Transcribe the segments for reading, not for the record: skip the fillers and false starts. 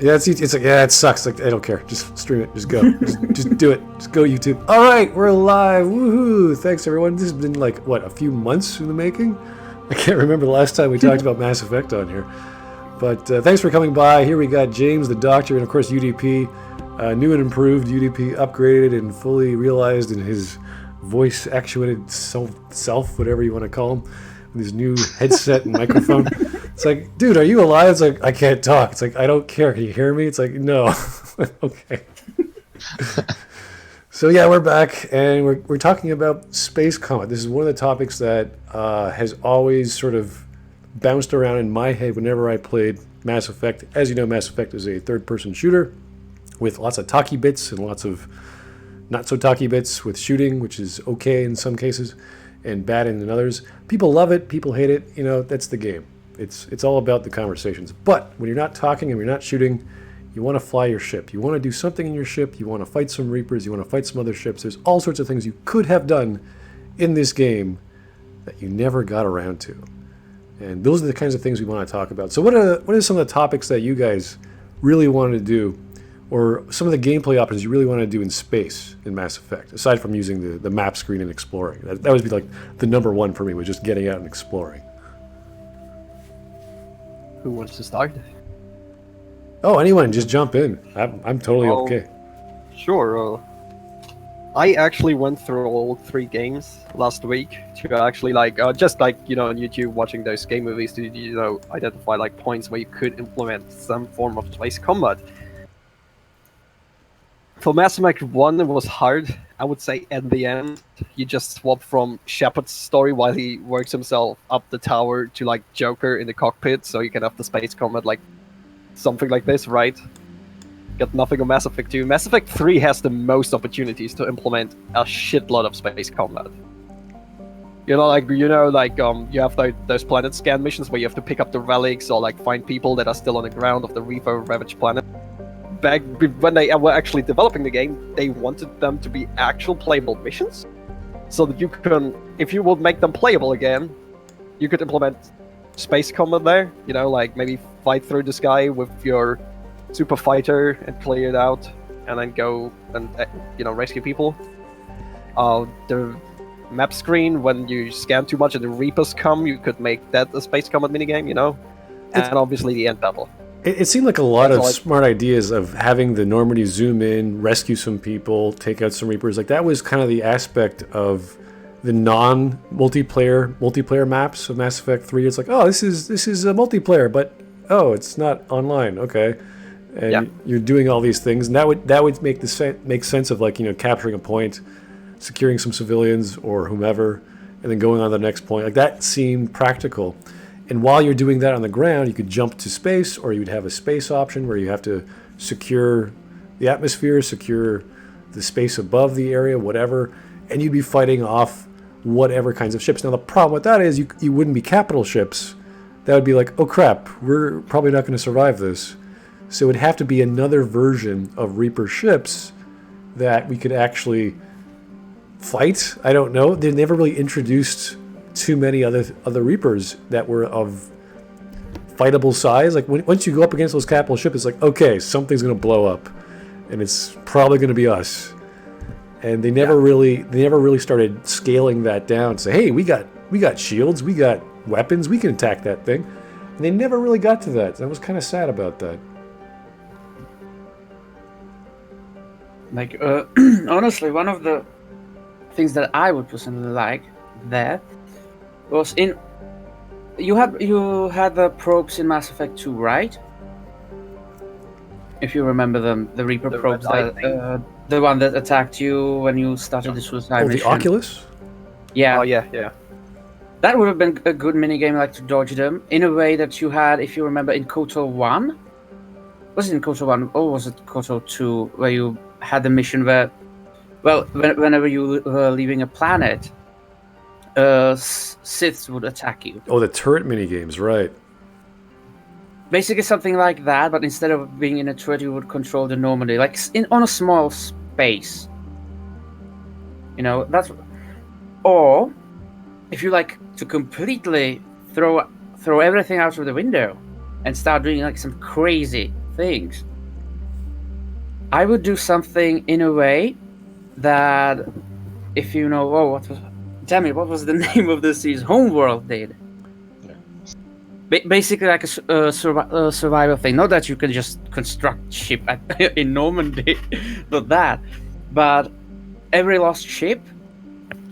Yeah, it's like, yeah, it sucks. Like, I don't care. Just stream it. Just go. just do it. Just go YouTube. All right, we're live. Woohoo! Thanks everyone. This has been like what, a few months in the making. I can't remember the last time we talked about Mass Effect on here. But thanks for coming by. Here we got James the Doctor and of course UDP, new and improved UDP, upgraded and fully realized in his voice actuated self, whatever you want to call him, with his new headset and microphone. It's like, dude, are you alive? It's like, I can't talk. It's like, I don't care. Can you hear me? It's like, no. Okay. So yeah, we're back, and we're talking about space combat. This is one of the topics that has always sort of bounced around in my head whenever I played Mass Effect. As you know, Mass Effect is a third-person shooter with lots of talky bits and lots of not-so-talky bits with shooting, which is okay in some cases and bad in others. People love it. People hate it. You know, that's the game. It's all about the conversations. But when you're not talking and you're not shooting, you want to fly your ship. You want to do something in your ship. You want to fight some Reapers. You want to fight some other ships. There's all sorts of things you could have done in this game that you never got around to. And those are the kinds of things we want to talk about. So what are some of the topics that you guys really wanted to do, or some of the gameplay options you really want to do in space in Mass Effect, aside from using the map screen and exploring? That would be like the number one for me, was just getting out and exploring. Who wants to start? Oh, anyone, just jump in. I'm totally okay. Sure. I actually went through all 3 games last week to actually just like, on YouTube watching those game movies to, identify like points where you could implement some form of space combat. For Mass Effect 1, it was hard. I would say at the end, you just swap from Shepard's story while he works himself up the tower to like Joker in the cockpit, so you can have the space combat like something like this, right? Got nothing on Mass Effect 2. Mass Effect 3 has the most opportunities to implement a shitload of space combat. You have those planet scan missions where you have to pick up the relics or like find people that are still on the ground of the Reaper ravaged planet. Back when they were actually developing the game, they wanted them to be actual playable missions, so that you can, if you would make them playable again, you could implement space combat there. Like maybe fight through the sky with your super fighter and clear it out, and then go and rescue people. The map screen, when you scan too much and the Reapers come, you could make that a space combat minigame. And obviously the end battle. It seemed like a lot of smart ideas of having the Normandy zoom in, rescue some people, take out some Reapers. Like that was kind of the aspect of the multiplayer maps of Mass Effect 3. It's like, oh, this is a multiplayer, but oh, it's not online. Okay, and you're doing all these things, and that would make sense of like capturing a point, securing some civilians or whomever, and then going on to the next point. Like that seemed practical. And while you're doing that on the ground, you could jump to space, or you would have a space option where you have to secure the atmosphere, secure the space above the area, whatever, and you'd be fighting off whatever kinds of ships. Now, the problem with that is you wouldn't be capital ships. That would be like, oh crap, we're probably not going to survive this. So it would have to be another version of Reaper ships that we could actually fight. I don't know. They never really introduced too many other Reapers that were of fightable size. Like once you go up against those capital ships, it's like, okay, something's going to blow up, and it's probably going to be us. And they never really started scaling that down. Say, hey, we got shields, we got weapons, we can attack that thing. And they never really got to that. I was kind of sad about that. Like honestly, one of the things that I would personally like there was you had the probes in Mass Effect 2, right? If you remember them, the Reaper probes, the one that attacked you when you started the suicide mission. The Oculus? Yeah. Oh yeah. That would have been a good minigame, like to dodge them in a way that you had, if you remember, in KOTOR 1. Was it in KOTOR 1 or was it KOTOR 2, where you had the mission where, well, whenever you were leaving a planet, Siths would attack you. Oh, the turret minigames, right. Basically something like that, but instead of being in a turret, you would control the Normandy, like on a small space. That's... Or, if you like to completely throw everything out of the window and start doing like some crazy things. I would do something in a way that, if you know, what was the name of the series? Homeworld did. Basically, like a survival thing. Not that you can just construct ship in Normandy, not that, but every lost ship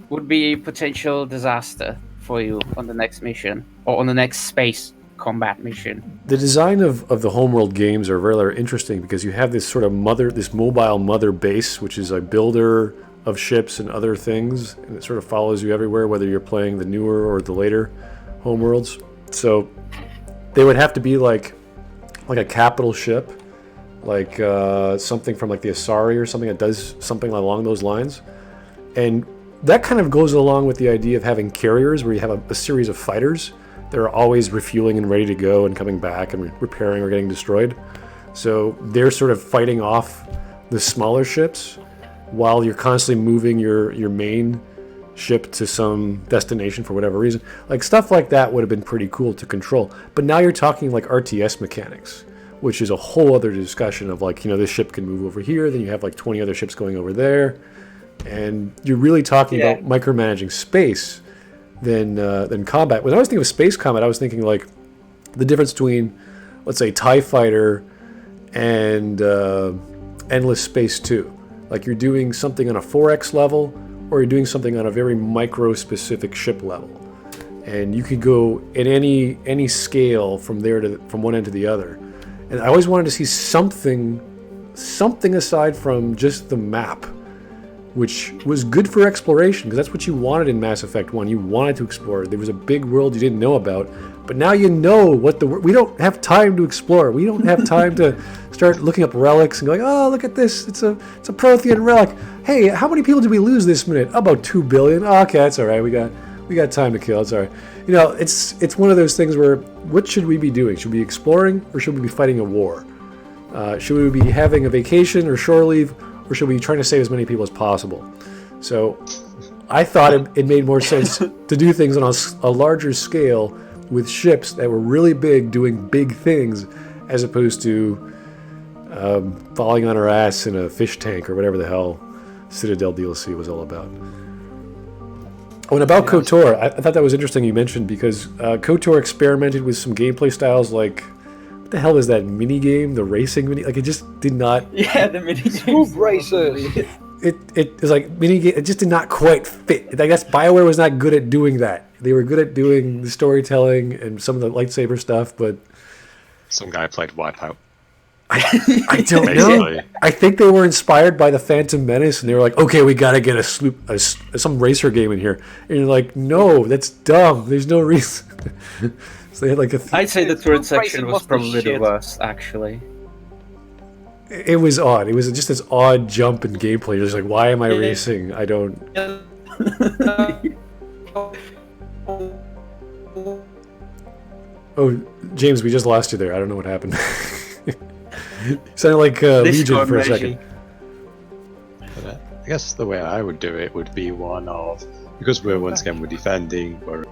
would be a potential disaster for you on the next mission or on the next space combat mission. The design of the homeworld games are very interesting because you have this sort of this mobile mother base, which is a builder of ships and other things, and it sort of follows you everywhere, whether you're playing the newer or the later homeworlds. So they would have to be like a capital ship, like something from like the Asari or something that does something along those lines. And that kind of goes along with the idea of having carriers where you have a series of fighters that are always refueling and ready to go and coming back and repairing or getting destroyed. So they're sort of fighting off the smaller ships while you're constantly moving your main ship to some destination for whatever reason. Like stuff like that would have been pretty cool to control. But now you're talking like RTS mechanics, which is a whole other discussion of like, this ship can move over here, then you have like 20 other ships going over there. And you're really talking about micromanaging space than combat. When I was thinking of space combat, I was thinking like the difference between, let's say, TIE Fighter and Endless Space 2. Like you're doing something on a 4X level, or you're doing something on a very micro-specific ship level. And you could go at any scale from one end to the other. And I always wanted to see something aside from just the map, which was good for exploration, because that's what you wanted in Mass Effect 1. You wanted to explore. There was a big world you didn't know about, but now you know what we don't have time to explore. We don't have time to start looking up relics and going, oh, look at this. It's a Prothean relic. Hey, how many people did we lose this minute? About 2 billion. Oh, okay, that's all right. We got time to kill. It's all right. It's one of those things where, what should we be doing? Should we be exploring, or should we be fighting a war? Should we be having a vacation or shore leave, or should we be trying to save as many people as possible? So I thought it made more sense to do things on a larger scale with ships that were really big, doing big things, as opposed to falling on our ass in a fish tank or whatever the hell Citadel DLC was all about. Oh, and about KOTOR, I thought that was interesting you mentioned, because KOTOR experimented with some gameplay styles like, what the hell is that mini game? The racing mini? Like, it just did not... Yeah, the mini game. Swoop racers! It was like mini game. It just did not quite fit. I guess BioWare was not good at doing that. They were good at doing the storytelling and some of the lightsaber stuff, but... Some guy played Wipeout. I don't know. I think they were inspired by the Phantom Menace, and they were like, "Okay, we gotta get some racer game in here." And you're like, "No, that's dumb. There's no reason." So they had like I'd say the third section was probably the worst, actually. It was odd. It was just this odd jump in gameplay. You're just like, "Why am I racing? I don't." Oh, James, we just lost you there. I don't know what happened. You sounded like Legion for a second. But, I guess the way I would do it would be one of, because we're defending, we're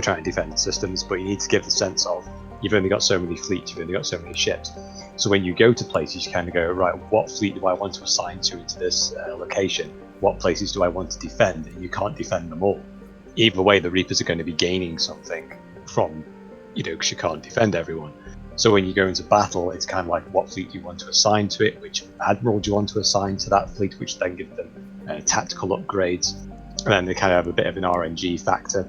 trying to defend the systems, but you need to give the sense of, you've only got so many fleets, you've only got so many ships. So when you go to places, you kind of go, right, what fleet do I want to assign to into this location? What places do I want to defend? And you can't defend them all. Either way, the Reapers are going to be gaining something from, because you can't defend everyone. So when you go into battle, it's kind of like, what fleet do you want to assign to it, which admiral do you want to assign to that fleet, which then give them tactical upgrades, and then they kind of have a bit of an RNG factor.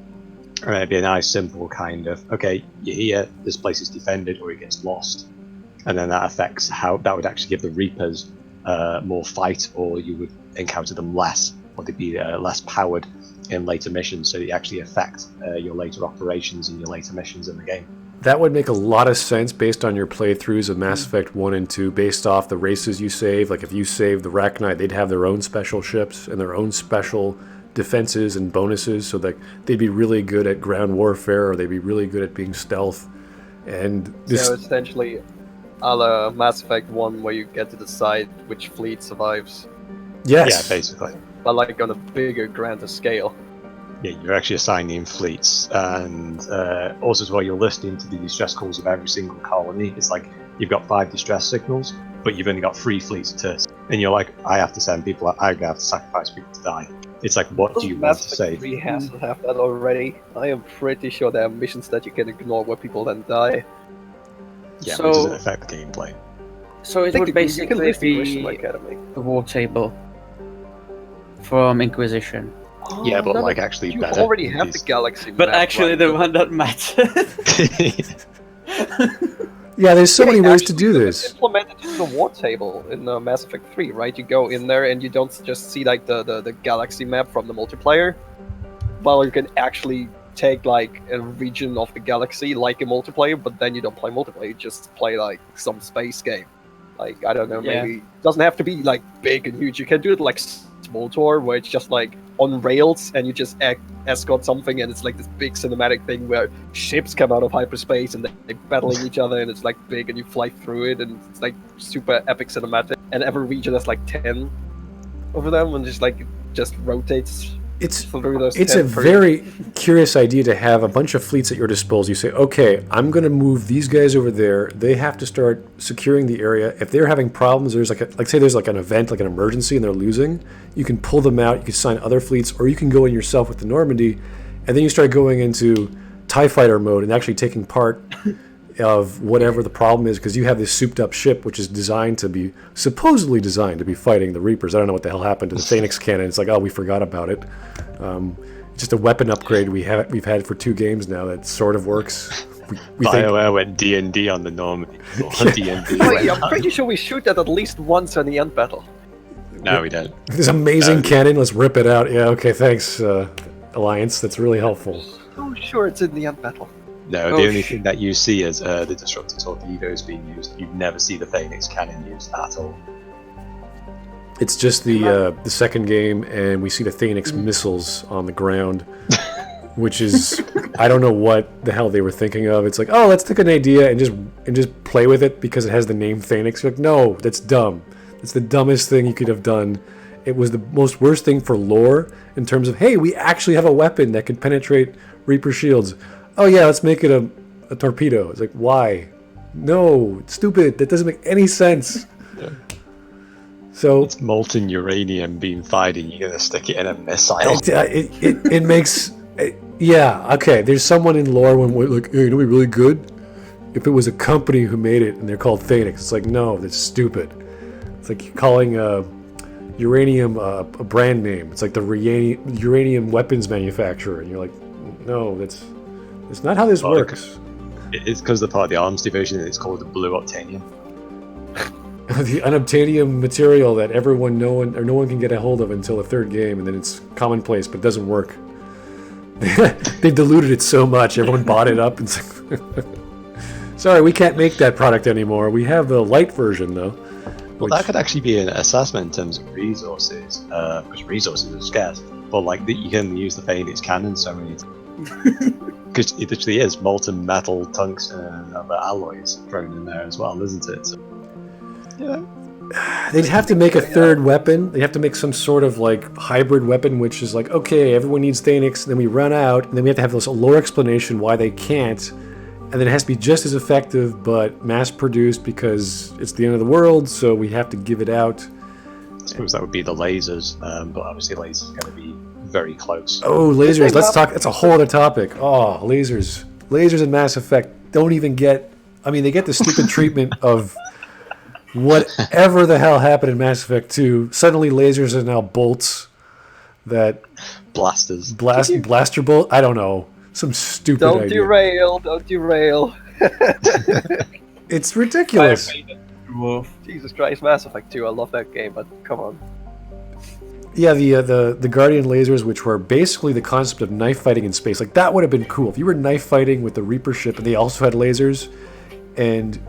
And it'd be a nice simple kind of, okay, you're here, this place is defended or it gets lost, and then that affects how that would actually give the Reapers more fight, or you would encounter them less, or they'd be less powered in later missions, so they actually affect your later operations and your later missions in the game. That would make a lot of sense based on your playthroughs of Mass Effect 1 and 2, based off the races you save. Like if you save the Rachni, they'd have their own special ships and their own special defenses and bonuses, so that they'd be really good at ground warfare, or they'd be really good at being stealth. And this... So essentially, a la Mass Effect 1, where you get to decide which fleet survives. Yes. Yeah, basically. But like on a bigger, grander scale. Yeah, you're actually assigning fleets, and also as well, you're listening to the distress calls of every single colony. It's like, you've got 5 distress signals, but you've only got 3 fleets to, and you're like, I have to send people, I have to sacrifice people to die. It's like, what do you want to say? 3 has to have that already. I am pretty sure there are missions that you can ignore where people then die. Yeah, So- but it doesn't affect the gameplay. So it would basically be the war table from Inquisition. Yeah, but no, like actually you better. already have the galaxy But map, actually, right? the one that mattered. Yeah, there's so many ways to Actually, do it's this. implemented in the war table in Mass Effect 3, right? You go in there and you don't just see like the galaxy map from the multiplayer, well, you can actually take like a region of the galaxy like a multiplayer, but then you don't play multiplayer, you just play like some space game. Like, I don't know, Yeah. maybe it doesn't have to be like big and huge. You can do it like small tour where it's just like on rails and you just escort something and it's like this big cinematic thing where ships come out of hyperspace and they're battling each other and it's like big and you fly through it and it's like super epic cinematic, and every region has like 10 of them and just rotates It's through those It's 10 a per- very curious idea to have a bunch of fleets at your disposal. You say, okay, I'm going to move these guys over there. They have to start securing the area. If they're having problems, there's say there's like an event, like an emergency, and they're losing, you can pull them out. You can sign other fleets, or you can go in yourself with the Normandy, and then you start going into TIE fighter mode and actually taking part of whatever the problem is, because you have this souped up ship which is supposedly designed to be fighting the Reapers. I don't know what the hell happened to the Phoenix cannon. It's like, oh, we forgot about it. Just a weapon upgrade we've had for 2 games now that sort of works. We think, BioWare went D&D on the Normandy. D&D. Wait, I'm pretty sure we shoot that at least once in the end battle. No, we don't. this amazing cannon, let's rip it out. Yeah, okay, thanks, Alliance. That's really helpful. Oh, sure, it's in the end battle. No, Oh, the only thing that you see is the disruptor torpedoes being used. You never see the Phoenix cannon used at all. It's just the second game, and we see the Phoenix missiles on the ground, which is, I don't know what the hell they were thinking of. It's like, oh, let's take an idea and just play with it because it has the name Phoenix. You're like, no, that's dumb. It's the dumbest thing you could have done. It was the most worst thing for lore in terms of, hey, we actually have a weapon that can penetrate Reaper shields. Oh yeah, let's make it a torpedo. It's like, why? No, it's stupid. That doesn't make any sense. Yeah. So It's molten uranium being fired and you're going to stick it in a missile. it makes yeah, okay, there's someone in lore when we're like, hey, you know what'd be really good if it was a company who made it and they're called Phoenix. It's like, no, that's stupid. It's like calling uranium a brand name. It's like the uranium weapons manufacturer, and you're like, no, that's not how this works. It's because they're part of the arms division and it's called the blue octanium. The unobtainium material that no one can get a hold of until the 3rd game, and then it's commonplace but doesn't work. They diluted it so much, everyone bought it up and it's like, sorry, we can't make that product anymore. We have the light version though. Well, that could actually be an assessment in terms of resources, because resources are scarce. But like, you can use the Phoenix cannon so many times. Because it literally is molten metal, tungsten, and other alloys thrown in there as well, isn't it? So, yeah. They'd have to make a 3rd weapon. They'd have to make some sort of like hybrid weapon, which is like, okay, everyone needs Phoenix, and then we run out, and then we have to have this lore explanation why they can't, and then it has to be just as effective but mass-produced because it's the end of the world, so we have to give it out. I suppose that would be the lasers, but obviously lasers are going to be very close. Oh, lasers! Let's talk. That's a whole other topic. Oh, lasers! Lasers in Mass Effect don't even get. I mean, they get the stupid treatment of whatever the hell happened in Mass Effect 2. Suddenly, lasers are now bolts that Blasters. blaster bolt. I don't know. Some stupid Don't idea. Don't derail. It's ridiculous. Jesus Christ, Mass Effect 2, I love that game, but come on. Yeah, the Guardian lasers, which were basically the concept of knife fighting in space. Like, that would have been cool. If you were knife fighting with the Reaper ship and they also had lasers, and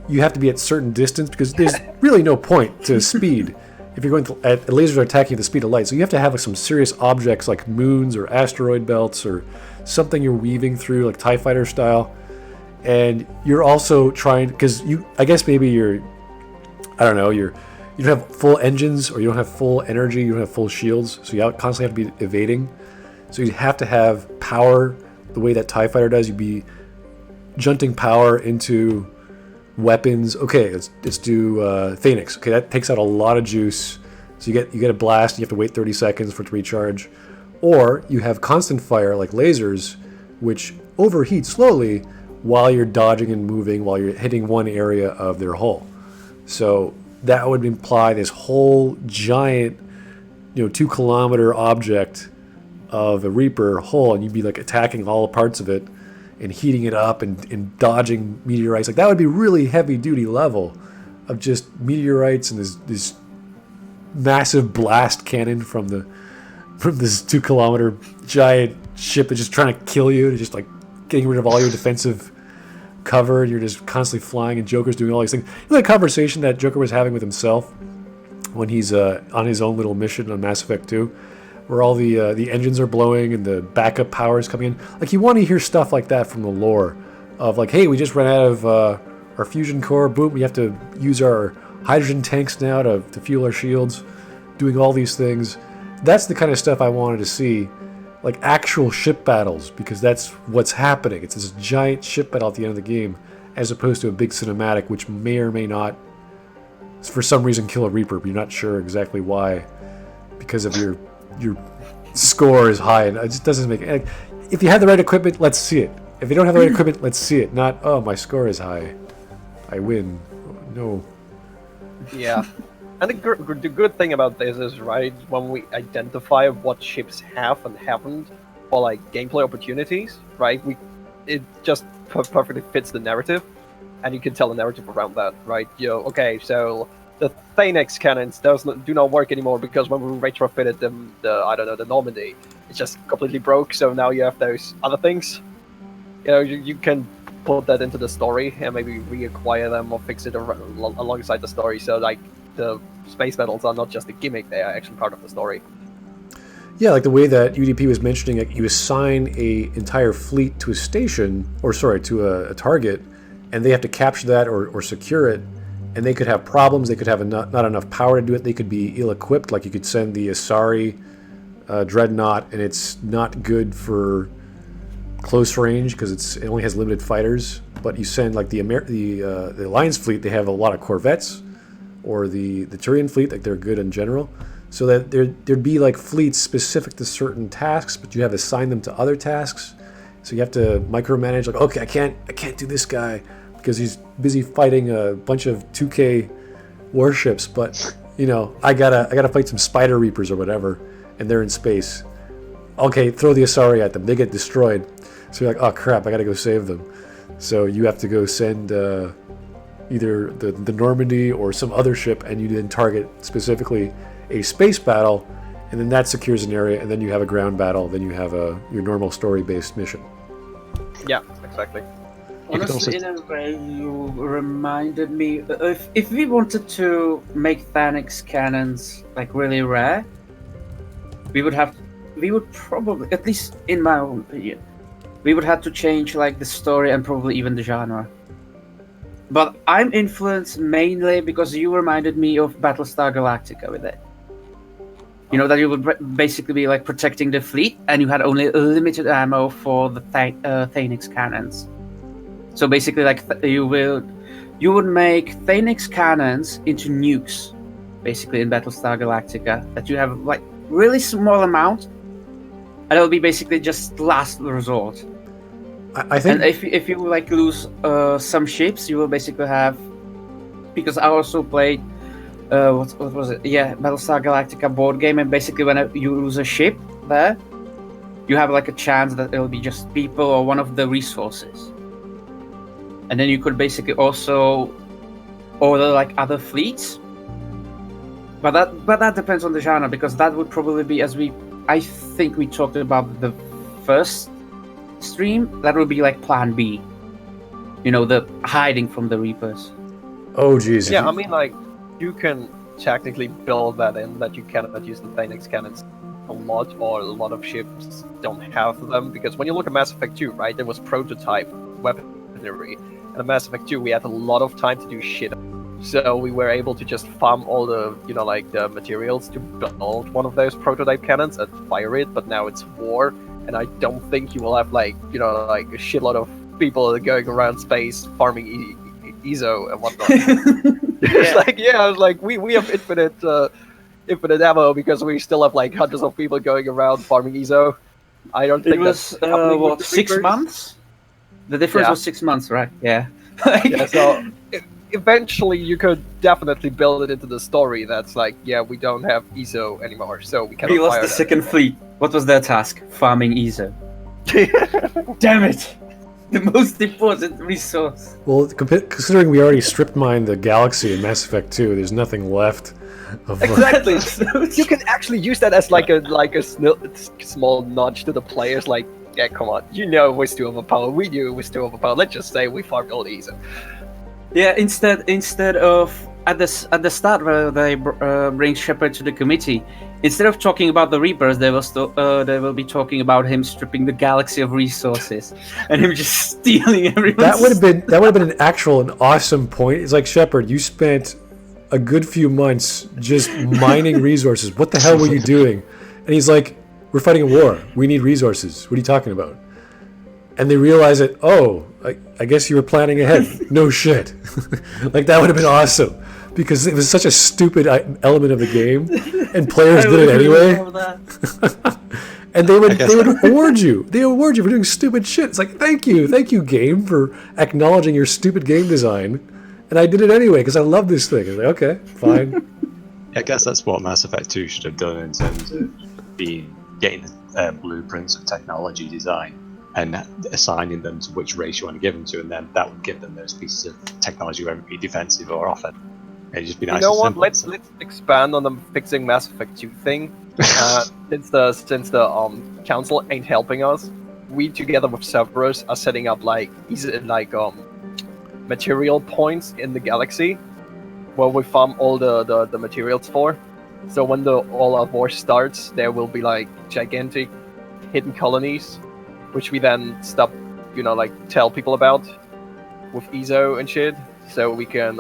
you have to be at certain distance because there's really no point to speed if you're going to, lasers are attacking at the speed of light. So you have to have like some serious objects like moons or asteroid belts or something you're weaving through, like TIE fighter style. And you're also trying, because I guess maybe you don't have full engines, or you don't have full energy, you don't have full shields, so you constantly have to be evading. So you have to have power the way that TIE fighter does. You'd be junting power into weapons. Okay, let's do Phoenix. Okay, that takes out a lot of juice. So you get a blast, and you have to wait 30 seconds for it to recharge. Or you have constant fire like lasers, which overheat slowly while you're dodging and moving, while you're hitting one area of their hull. So that would imply this whole giant, 2-kilometer object of a Reaper hull, and you'd be like attacking all parts of it and heating it up and dodging meteorites. Like that would be really heavy duty level of just meteorites and this massive blast cannon from this 2-kilometer giant ship that's just trying to kill you, and just like getting rid of all your defensive cover, and you're just constantly flying, and Joker's doing all these things. You know that conversation that Joker was having with himself when he's on his own little mission on Mass Effect 2, where all the engines are blowing and the backup power is coming in. Like, you want to hear stuff like that from the lore of like, hey, we just ran out of our fusion core, boom, we have to use our hydrogen tanks now to fuel our shields, doing all these things. That's the kind of stuff I wanted to see, like actual ship battles, because that's what's happening. It's this giant ship battle at the end of the game, as opposed to a big cinematic, which may or may not, for some reason, kill a Reaper, but you're not sure exactly why, because of your score is high, and it just doesn't make it. If you have the right equipment, let's see it. If you don't have the right equipment, let's see it. Not, oh, my score is high, I win. No. Yeah. And the good thing about this is, right, when we identify what ships have and haven't for like gameplay opportunities, right, it just perfectly fits the narrative, and you can tell the narrative around that, right? Okay, so the Phoenix cannons do not work anymore because when we retrofitted them, the Normandy, it just completely broke. So now you have those other things. You can put that into the story and maybe reacquire them or fix it alongside the story. So like the space battles are not just a gimmick; they are actually part of the story. Yeah, like the way that UDP was mentioning, like you assign a entire fleet to a station, to a target, and they have to capture that or secure it, and they could have problems. They could have not enough power to do it. They could be ill-equipped. Like you could send the Asari dreadnought, and it's not good for close range because it only has limited fighters. But you send like the Alliance fleet, they have a lot of corvettes, or the Turian fleet, like they're good in general. So that there'd be like fleets specific to certain tasks, but you have to assign them to other tasks. So you have to micromanage. Like, okay, I can't do this guy because he's busy fighting a bunch of 2K warships. But I gotta fight some Spider Reapers or whatever, and they're in space. Okay, throw the Asari at them. They get destroyed. So you're like, oh crap, I gotta go save them. So you have to go send either the Normandy or some other ship, and you then target specifically a space battle, and then that secures an area, and then you have a ground battle, then you have your normal story-based mission. Yeah, exactly. Honestly, in a way, you reminded me, if we wanted to make Phoenix cannons like really rare, we would probably, at least in my own opinion, we would have to change like the story and probably even the genre. But I'm influenced mainly because you reminded me of Battlestar Galactica with it. That you would basically be like protecting the fleet, and you had only limited ammo for the Phoenix cannons. So basically, like you would make Phoenix cannons into nukes, basically in Battlestar Galactica. That you have like really small amount, and it'll be basically just last resort. I think, and if you like lose some ships, you will basically have, because I also played what was it? Yeah, Battlestar Galactica board game, and basically when you lose a ship there, you have like a chance that it'll be just people or one of the resources, and then you could basically also order like other fleets. But that depends on the genre, because that would probably be, I think we talked about the first stream, that would be like plan B, the hiding from the Reapers. Oh geez. Yeah, I mean, like, you can technically build that in, that you cannot use the Phoenix cannons a lot, or a lot of ships don't have them, because when you look at Mass Effect 2, right, there was prototype weaponry, and in Mass Effect 2 we had a lot of time to do shit, so we were able to just farm all the, the materials to build one of those prototype cannons and fire it. But now it's war, and I don't think you will have a shitload of people going around space farming ESO and whatnot. It's like, I was like, we have infinite ammo because we still have like hundreds of people going around farming ESO. I don't think it was that's happening with what, the 6 Reapers. months? The difference was 6 months, right? Yeah. Yeah, so eventually you could definitely build it into the story that's like, we don't have ESO anymore, so we cannot We lost fire the that. second fleet. What was their task? Farming ESO. Damn it! The most important resource. Well, considering we already strip mined the galaxy in Mass Effect 2, there's nothing left of Exactly. You can actually use that as like a small nudge to the players, like, yeah, come on, you know it was too overpowered. We knew it was too overpowered. Let's just say we farmed all the ESO. Yeah, instead of at the start where they bring Shepard to the committee, instead of talking about the Reapers, they will be talking about him stripping the galaxy of resources and him just stealing everything. That would have been an awesome point. It's like, Shepard, you spent a good few months just mining resources. What the hell were you doing? And he's like, we're fighting a war. We need resources. What are you talking about? And they realize that, I guess you were planning ahead. No shit. Like, that would have been awesome. Because it was such a stupid element of the game, and players did it anyway. And they would award you. They award you for doing stupid shit. It's like, thank you, game, for acknowledging your stupid game design. And I did it anyway because I love this thing. I was like, okay, fine. I guess that's what Mass Effect 2 should have done in terms of getting blueprints of technology design and assigning them to which race you want to give them to, and then that would give them those pieces of technology, whether it be defensive or offensive. It'd just be nice. You know and what? simple. Let's expand on the fixing Mass Effect 2 thing. Since the council ain't helping us, we together with Cerberus are setting up material points in the galaxy where we farm all the materials for. So when all our war starts, there will be like gigantic hidden colonies, which we then tell people about with ESO and shit, so we can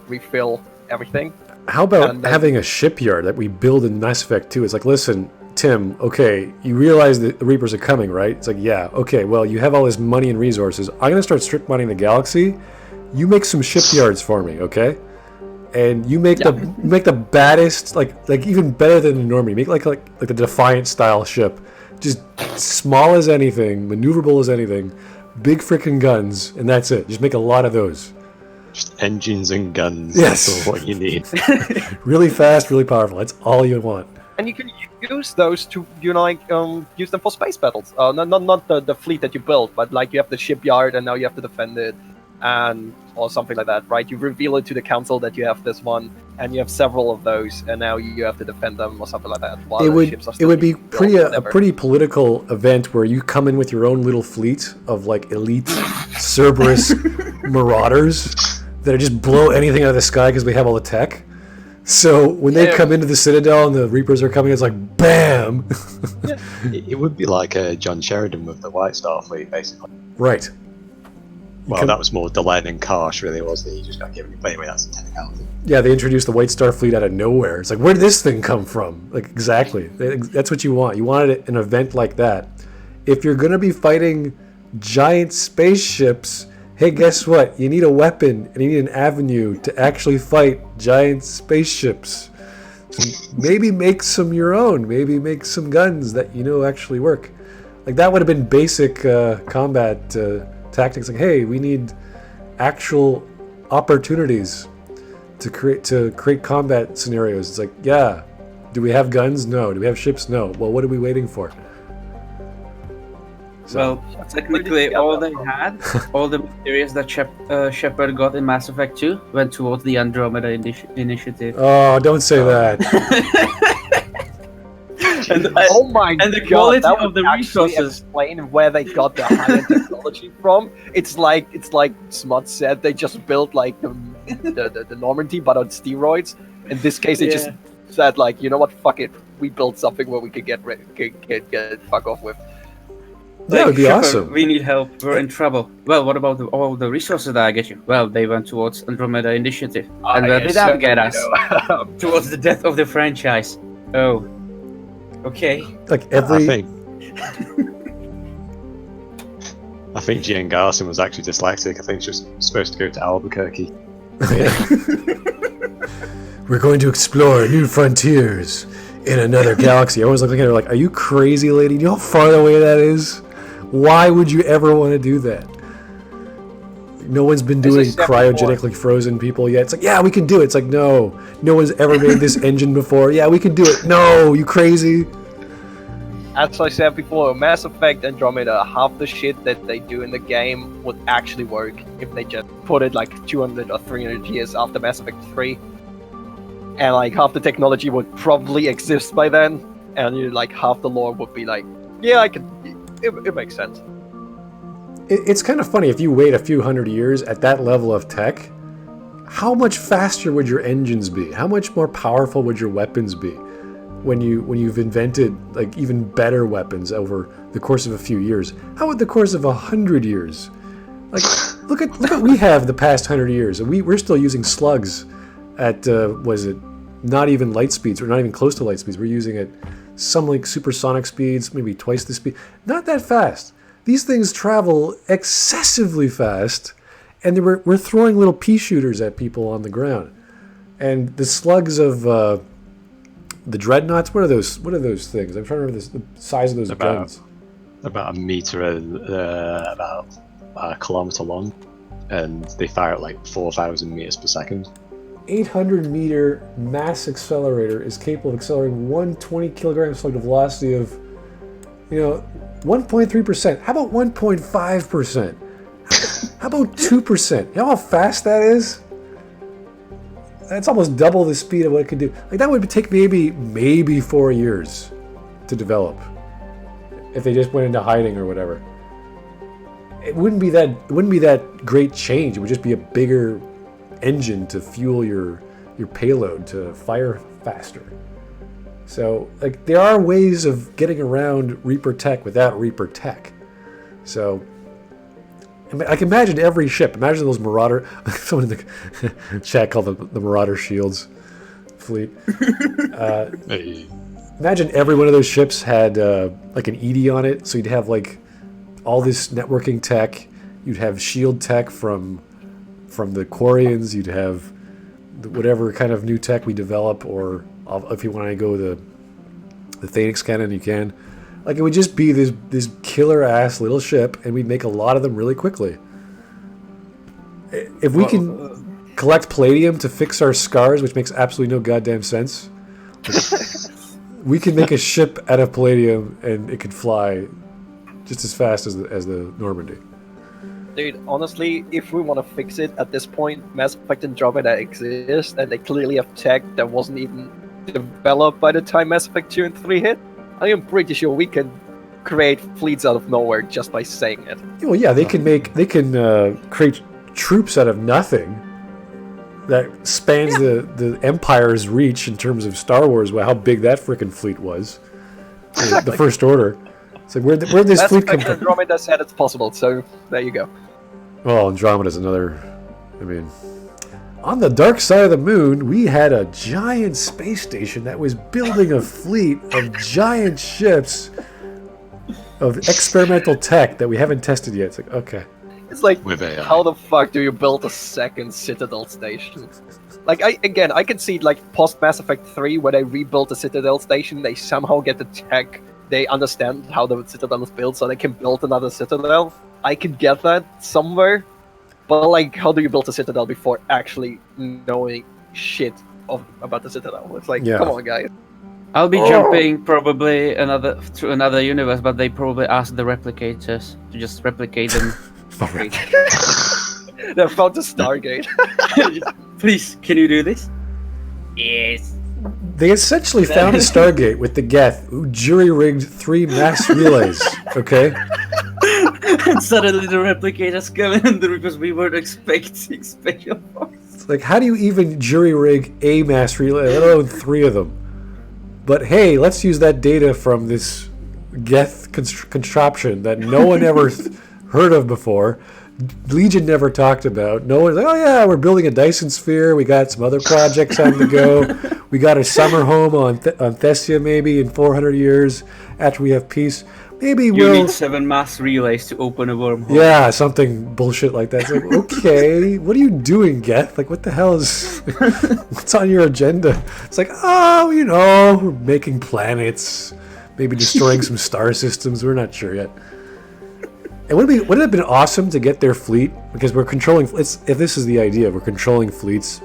refill everything. How about having a shipyard that we build in Mass Effect 2? It's like, listen, Tim, okay, you realize that the Reapers are coming, right? It's like, yeah, okay, well, you have all this money and resources. I'm going to start strip mining the galaxy. You make some shipyards for me, okay? And you make the baddest, like even better than the Normandy. Make like the Defiant style ship, just small as anything, maneuverable as anything, big freaking guns, and that's it. Just make a lot of those. Just engines and guns. Yes. That's all what you need. Really fast, really powerful. That's all you want. And you can use those to use them for space battles. Not the fleet that you built, but like you have the shipyard and now you have to defend it, or something like that, right? You reveal it to the council that you have this one, and you have several of those, and now you have to defend them or something like that. It would be a pretty political event where you come in with your own little fleet of like elite Cerberus marauders that just blow anything out of the sky because we have all the tech. So when they come into the Citadel and the Reapers are coming, it's like BAM! It would be like John Sheridan with the White Star fleet, basically. Right. Well, that was more Delenn and Karsh, really, wasn't it? You just got given it. But anyway, that's a technicality. Yeah, they introduced the White Star Fleet out of nowhere. It's like, where did this thing come from? Like, exactly. That's what you want. You wanted an event like that. If you're going to be fighting giant spaceships, hey, guess what? You need a weapon and you need an avenue to actually fight giant spaceships. So maybe make some your own. Maybe make some guns that actually work. Like, that would have been basic combat tactics. Like, hey, we need actual opportunities to create combat scenarios. It's like, yeah, do we have guns? No. Do we have ships? No. Well, what are we waiting for? So, well, technically, all they had, all the materials that Shepard got in Mass Effect 2 went towards the Andromeda initiative. Oh, don't say that. And the quality that of the resources. Explain where they got the higher technology from. It's like Smut said, they just built like the Normandy but on steroids. In this case, they just said like, you know what, fuck it, we built something where we could get fuck off with. That would be awesome. We need help. We're in trouble. Well, what about all the resources that I get you? Well, they went towards Andromeda initiative. And where did that get us? Towards the death of the franchise. Oh. Okay. Like every I think Jean Garson was actually dyslexic. I think she was supposed to go to Albuquerque. We're going to explore new frontiers in another galaxy. I was looking at her like, are you crazy, lady? Do you know how far away that is? Why would you ever want to do that? No one's been doing cryogenically frozen people yet. It's like, yeah, we can do it. It's like, no one's ever made this engine before. Yeah, we can do it. No, you crazy? As I said before, Mass Effect Andromeda, half the shit that they do in the game would actually work if they just put it like 200 or 300 years after Mass Effect 3. And like half the technology would probably exist by then, and like half the lore would be like, yeah, it makes sense. It's kind of funny, if you wait a few hundred years at that level of tech, how much faster would your engines be? How much more powerful would your weapons be when you've invented like even better weapons over the course of a few years? How would the course of 100 years? Like, look at what we have the past 100 years, and we're still using slugs at not even light speeds, or not even close to light speeds. We're using it some like supersonic speeds, maybe twice the speed. Not that fast. These things travel excessively fast, and we're throwing little pea shooters at people on the ground. And the slugs of the dreadnoughts, what are those things? I'm trying to remember the size of those guns. About a meter and about a kilometer long, and they fire at like 4,000 meters per second. 800-meter mass accelerator is capable of accelerating one 20-kilogram slug to a velocity of, 1.3%. How about 1.5%? How about 2%? You know how fast that is? That's almost double the speed of what it could do. Like, that would take maybe 4 years to develop if they just went into hiding or whatever. It wouldn't be that great change. It would just be a bigger engine to fuel your payload to fire faster. So, like, there are ways of getting around Reaper tech without Reaper tech. So, I can imagine every ship. Imagine those Marauder. Someone in the chat called the Marauder Shields fleet. Imagine every one of those ships had like an ED on it. So you'd have like all this networking tech. You'd have shield tech from the Quarians. You'd have whatever kind of new tech we develop, or if you want to go the Thanix cannon, you can. Like, it would just be this killer ass little ship, and we'd make a lot of them really quickly. If we can collect palladium to fix our scars, which makes absolutely no goddamn sense, we can make a ship out of palladium, and it could fly just as fast as the Normandy. Dude, honestly, if we want to fix it at this point, Mass Effect Andromeda exists, and they clearly have tech that wasn't even developed by the time Mass Effect 2 and 3 hit. I am pretty sure we can create fleets out of nowhere just by saying it. Well, yeah, they can create troops out of nothing that spans the Empire's reach in terms of Star Wars. How big that freaking fleet was, the First Order. It's like where'd this fleet come from? Andromeda said it's possible, so there you go. Well, Andromeda's another. I mean, on the dark side of the moon, we had a giant space station that was building a fleet of giant ships of experimental tech that we haven't tested yet. It's like, okay. It's like, how the fuck do you build a second Citadel station? Like, I can see, like, post Mass Effect 3, where they rebuilt the Citadel station, they somehow get the tech, they understand how the Citadel is built, so they can build another Citadel. I can get that somewhere. But, like, how do you build a Citadel before actually knowing shit about the Citadel? It's like, come on, guys. I'll be jumping probably to another universe, but they probably asked the replicators to just replicate them. They found the Stargate. Please, can you do this? Yes. They essentially found a Stargate with the Geth, who jury-rigged 3 mass relays, okay? And suddenly the replicators come in because we weren't expecting special forces. Like, how do you even jury-rig a mass relay, let alone 3 of them? But hey, let's use that data from this Geth contraption that no one ever heard of before. Legion never talked about. No one's like, oh yeah, we're building a Dyson Sphere. We got some other projects on the go. We got a summer home on Thessia maybe in 400 years after we have peace. maybe You we'll... need 7 mass relays to open a wormhole. Yeah, something bullshit like that. It's like, okay, what are you doing, Geth? Like, what the hell is... what's on your agenda? It's like, oh, you know, we're making planets, maybe destroying some star systems. We're not sure yet. And wouldn't it have been awesome to get their fleet? Because we're controlling... if this is the idea, we're controlling fleets,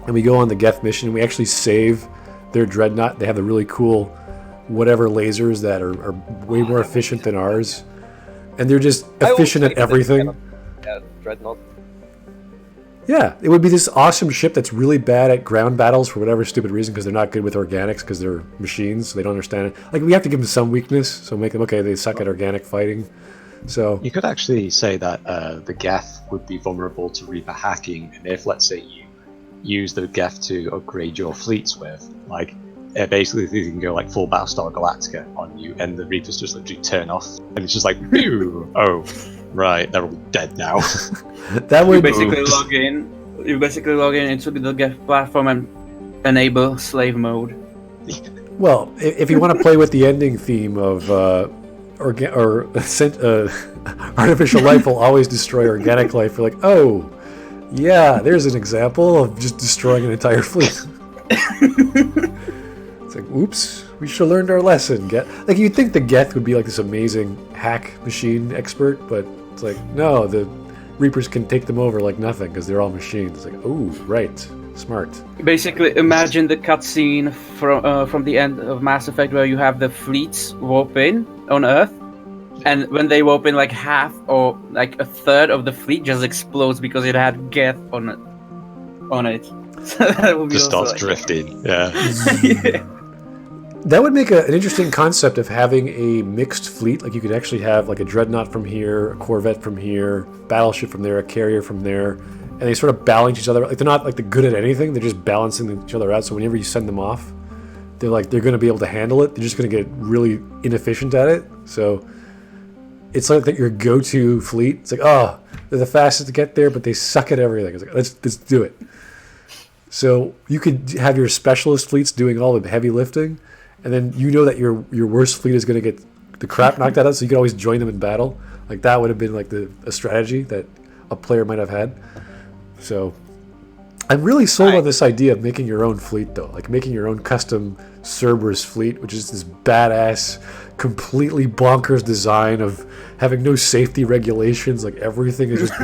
and we go on the Geth mission, and we actually save their dreadnought. They have the really cool whatever lasers that are way more efficient than ours. And they're just efficient at everything. Yeah, dreadnought. Yeah, it would be this awesome ship that's really bad at ground battles for whatever stupid reason, because they're not good with organics, because they're machines, so they don't understand it. Like, we have to give them some weakness, so make them, okay, they suck at organic fighting. So you could actually say that the Geth would be vulnerable to Reaper hacking, and if, let's say, you use the Geth to upgrade your fleets with, like, basically you can go like full Battlestar Galactica on you, and the Reapers just literally turn off, and it's just like, phew, oh, right, they're all dead now. that would You basically log in into the Geth platform and enable slave mode. Well, if you want to play with the ending theme of artificial life will always destroy organic life, you're like, oh, yeah, there's an example of just destroying an entire fleet. It's like, oops, we should have learned our lesson. Like, you'd think the Geth would be like this amazing hack machine expert, but it's like, no, the Reapers can take them over like nothing because they're all machines. It's like, oh, right, smart. Basically, imagine the cutscene from the end of Mass Effect where you have the fleets warp in on Earth, and when they warp in, like half or like a third of the fleet just explodes because it had Geth on it. That would be Just starts like... drifting. Yeah. Yeah. That would make an interesting concept of having a mixed fleet. Like, you could actually have like a dreadnought from here, a corvette from here, battleship from there, a carrier from there, and they sort of balance each other. Like, they're not like they're good at anything. They're just balancing each other out. So whenever you send them off, they're going to be able to handle it. They're just going to get really inefficient at it. So it's like that your go-to fleet. It's like, oh, they're the fastest to get there, but they suck at everything. It's like, let's do it. So you could have your specialist fleets doing all the heavy lifting, and then you know that your worst fleet is going to get the crap knocked out of it, so you could always join them in battle. Like, that would have been like a strategy that a player might have had. So I'm really sold on this idea of making your own fleet, though. Like, making your own custom Cerberus fleet, which is this badass, completely bonkers design of having no safety regulations. Like, everything is just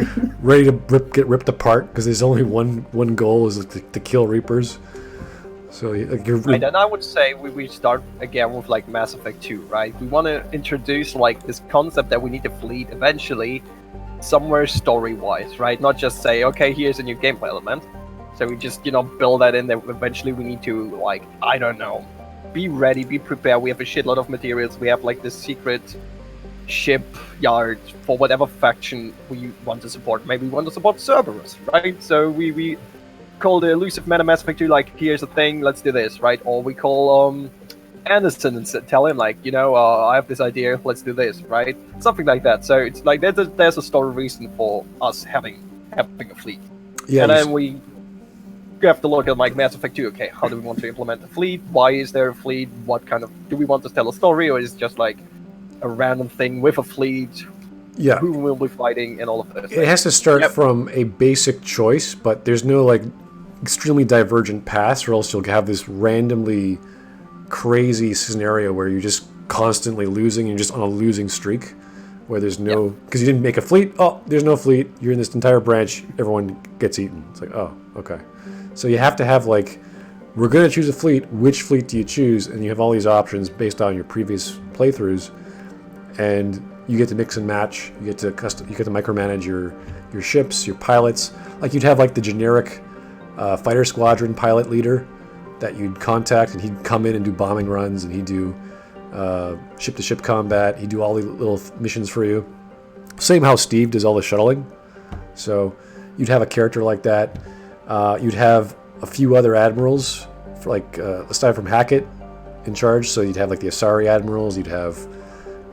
ready to get ripped apart because there's only one goal is to kill Reapers. So like, right, and I would say we start again with like Mass Effect 2, right? We want to introduce like this concept that we need a fleet eventually somewhere story-wise, right? Not just say, okay, here's a new gameplay element. So we just, build that in there. Eventually we need to, like, I don't know, be ready, be prepared. We have a shitload of materials. We have like this secret shipyard for whatever faction we want to support. Maybe we want to support Cerberus, right? So we call the elusive man of Mass Effect 2, like, here's the thing, let's do this, right? Or we call Anderson and tell him, like, I have this idea, let's do this, right? Something like that. So it's like there's a story reason for us having a fleet. Yeah, and then we have to look at like Mass Effect 2. Okay, how do we want to implement a fleet? Why is there a fleet? What kind of do we want to tell a story, or is it just like a random thing with a fleet? Yeah, who will be fighting and all of this? It has to start from a basic choice, but there's no like extremely divergent paths, or else you'll have this randomly crazy scenario where you're just constantly losing. You're just on a losing streak, where there's no because you didn't make a fleet. Oh, there's no fleet. You're in this entire branch. Everyone gets eaten. It's like, oh, okay. So you have to have like, we're going to choose a fleet. Which fleet do you choose? And you have all these options based on your previous playthroughs, and you get to mix and match. You get to micromanage your ships, your pilots. Like, you'd have like the generic fighter squadron pilot leader that you'd contact, and he'd come in and do bombing runs, and he'd do ship-to-ship combat. He'd do all the little missions for you. Same how Steve does all the shuttling. So you'd have a character like that. You'd have a few other admirals, for like aside from Hackett, in charge. So you'd have like the Asari admirals. You'd have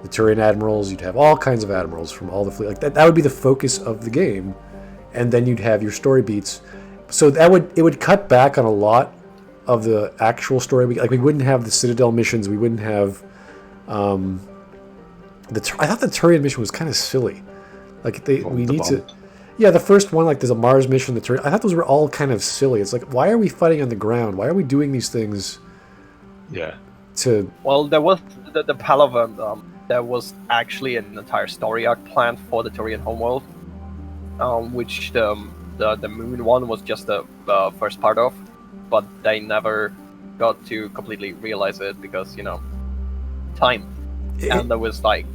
the Turian admirals. You'd have all kinds of admirals from all the fleet. Like that would be the focus of the game, and then you'd have your story beats. So it would cut back on a lot of the actual story. Like, we wouldn't have the Citadel missions. We wouldn't have I thought the Turian mission was kind of silly. Like we need to. bomb. Yeah, the first one, like there's a Mars mission, the Turian. I thought those were all kind of silly. It's like, why are we fighting on the ground? Why are we doing these things? Yeah. Well, there was the Palavan. There was actually an entire story arc planned for the Turian homeworld, which the Moon one was just the first part of, but they never got to completely realize it because time, and there was like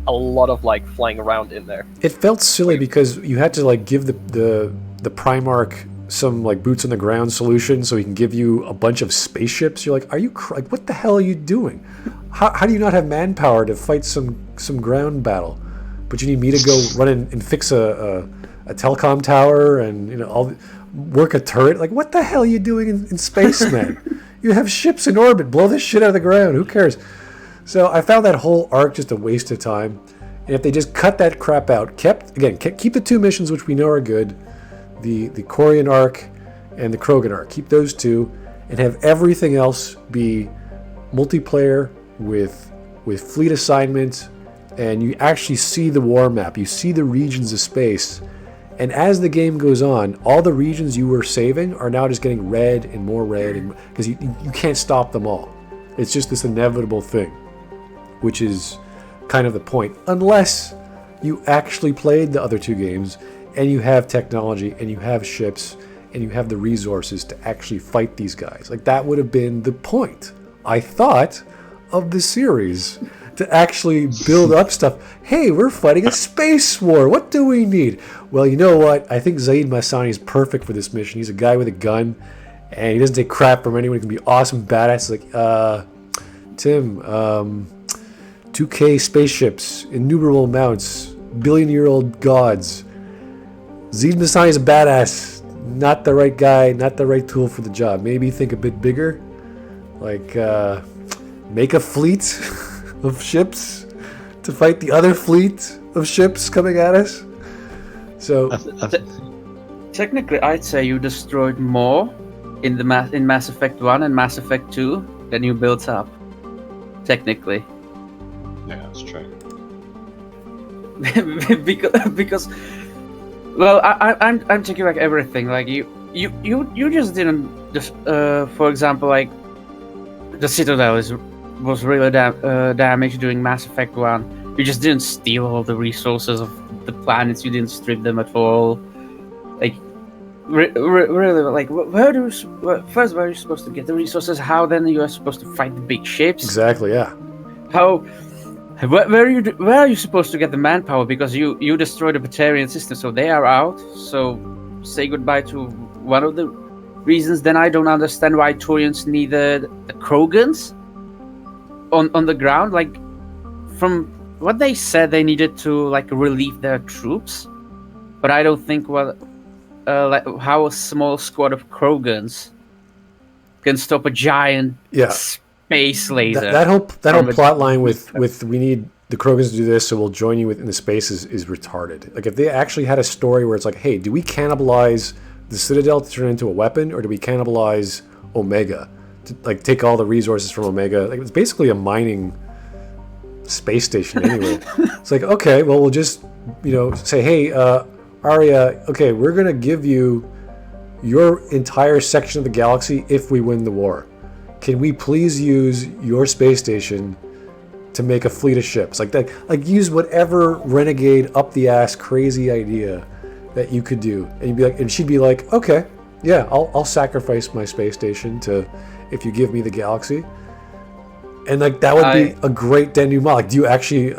a lot of like flying around in there. It felt silly because you had to like give the Primarch some like boots on the ground solution so he can give you a bunch of spaceships. You're like, are you like, what the hell are you doing? How do you not have manpower to fight some ground battle? But you need me to go run and fix a telecom tower and work a turret. Like, what the hell are you doing in space, man? You have ships in orbit. Blow this shit out of the ground. Who cares? So I found that whole arc just a waste of time. And if they just cut that crap out, keep the 2 missions which we know are good, the Quarian arc and the Krogan arc. Keep those 2, and have everything else be multiplayer with fleet assignment, and you actually see the war map. You see the regions of space. And as the game goes on, all the regions you were saving are now just getting red and more red, because you can't stop them all. It's just this inevitable thing, which is kind of the point. Unless you actually played the other 2 games, and you have technology, and you have ships, and you have the resources to actually fight these guys. Like, that would have been the point, I thought, of the series. To actually build up stuff. Hey, we're fighting a space war. What do we need? Well, you know what? I think Zaid Masani is perfect for this mission. He's a guy with a gun, and he doesn't take crap from anyone. He can be awesome, badass. Like, Tim, 2K spaceships, innumerable amounts, billion-year-old gods. Zaid Masani is a badass. Not the right guy, not the right tool for the job. Maybe think a bit bigger. Like, make a fleet of ships to fight the other fleet of ships coming at us. So technically, I'd say you destroyed more in Mass Effect 1 and Mass Effect 2 than you built up. Technically. Yeah, that's true. because well, I'm taking like everything. Like you just didn't just for example, like the Citadel was really damaged during Mass Effect 1. You just didn't steal all the resources of the planets. You didn't strip them at all. Like, really, like, where are you supposed to get the resources? How then you are supposed to fight the big ships? Exactly, yeah. Where are you supposed to get the manpower? Because you destroyed the Batarian system, so they are out. So say goodbye to one of the reasons. Then I don't understand why Turians needed the Krogans on the ground. Like, from what they said, they needed to like relieve their troops, but I don't think like how a small squad of Krogans can stop a giant space laser. That whole plot line with we need the Krogans to do this, so we'll join you in the space is retarded. Like, if they actually had a story where it's like, hey, do we cannibalize the Citadel to turn it into a weapon, or do we cannibalize Omega? Like, take all the resources from Omega. Like, it's basically a mining space station anyway. It's like, okay, well, we'll just say, hey, Arya, okay, we're gonna give you your entire section of the galaxy if we win the war. Can we please use your space station to make a fleet of ships? Like that, like use whatever renegade up the ass crazy idea that you could do, and you'd be like, and she'd be like, okay, yeah, I'll sacrifice my space station if you give me the galaxy. And like that would be a great denouement. Like, do you actually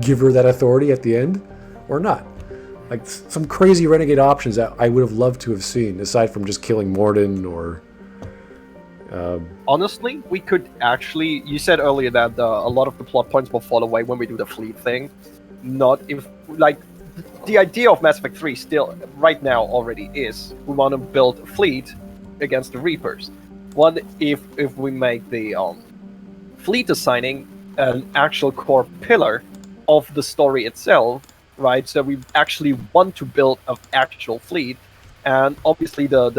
give her that authority at the end, or not? Like, some crazy renegade options that I would have loved to have seen, aside from just killing Morden or. Honestly, we could actually. You said earlier that a lot of the plot points will fall away when we do the fleet thing. Not if like the idea of Mass Effect 3 still right now already is we want to build a fleet against the Reapers. What if we make the fleet assigning an actual core pillar of the story itself, right? So we actually want to build an actual fleet, and obviously the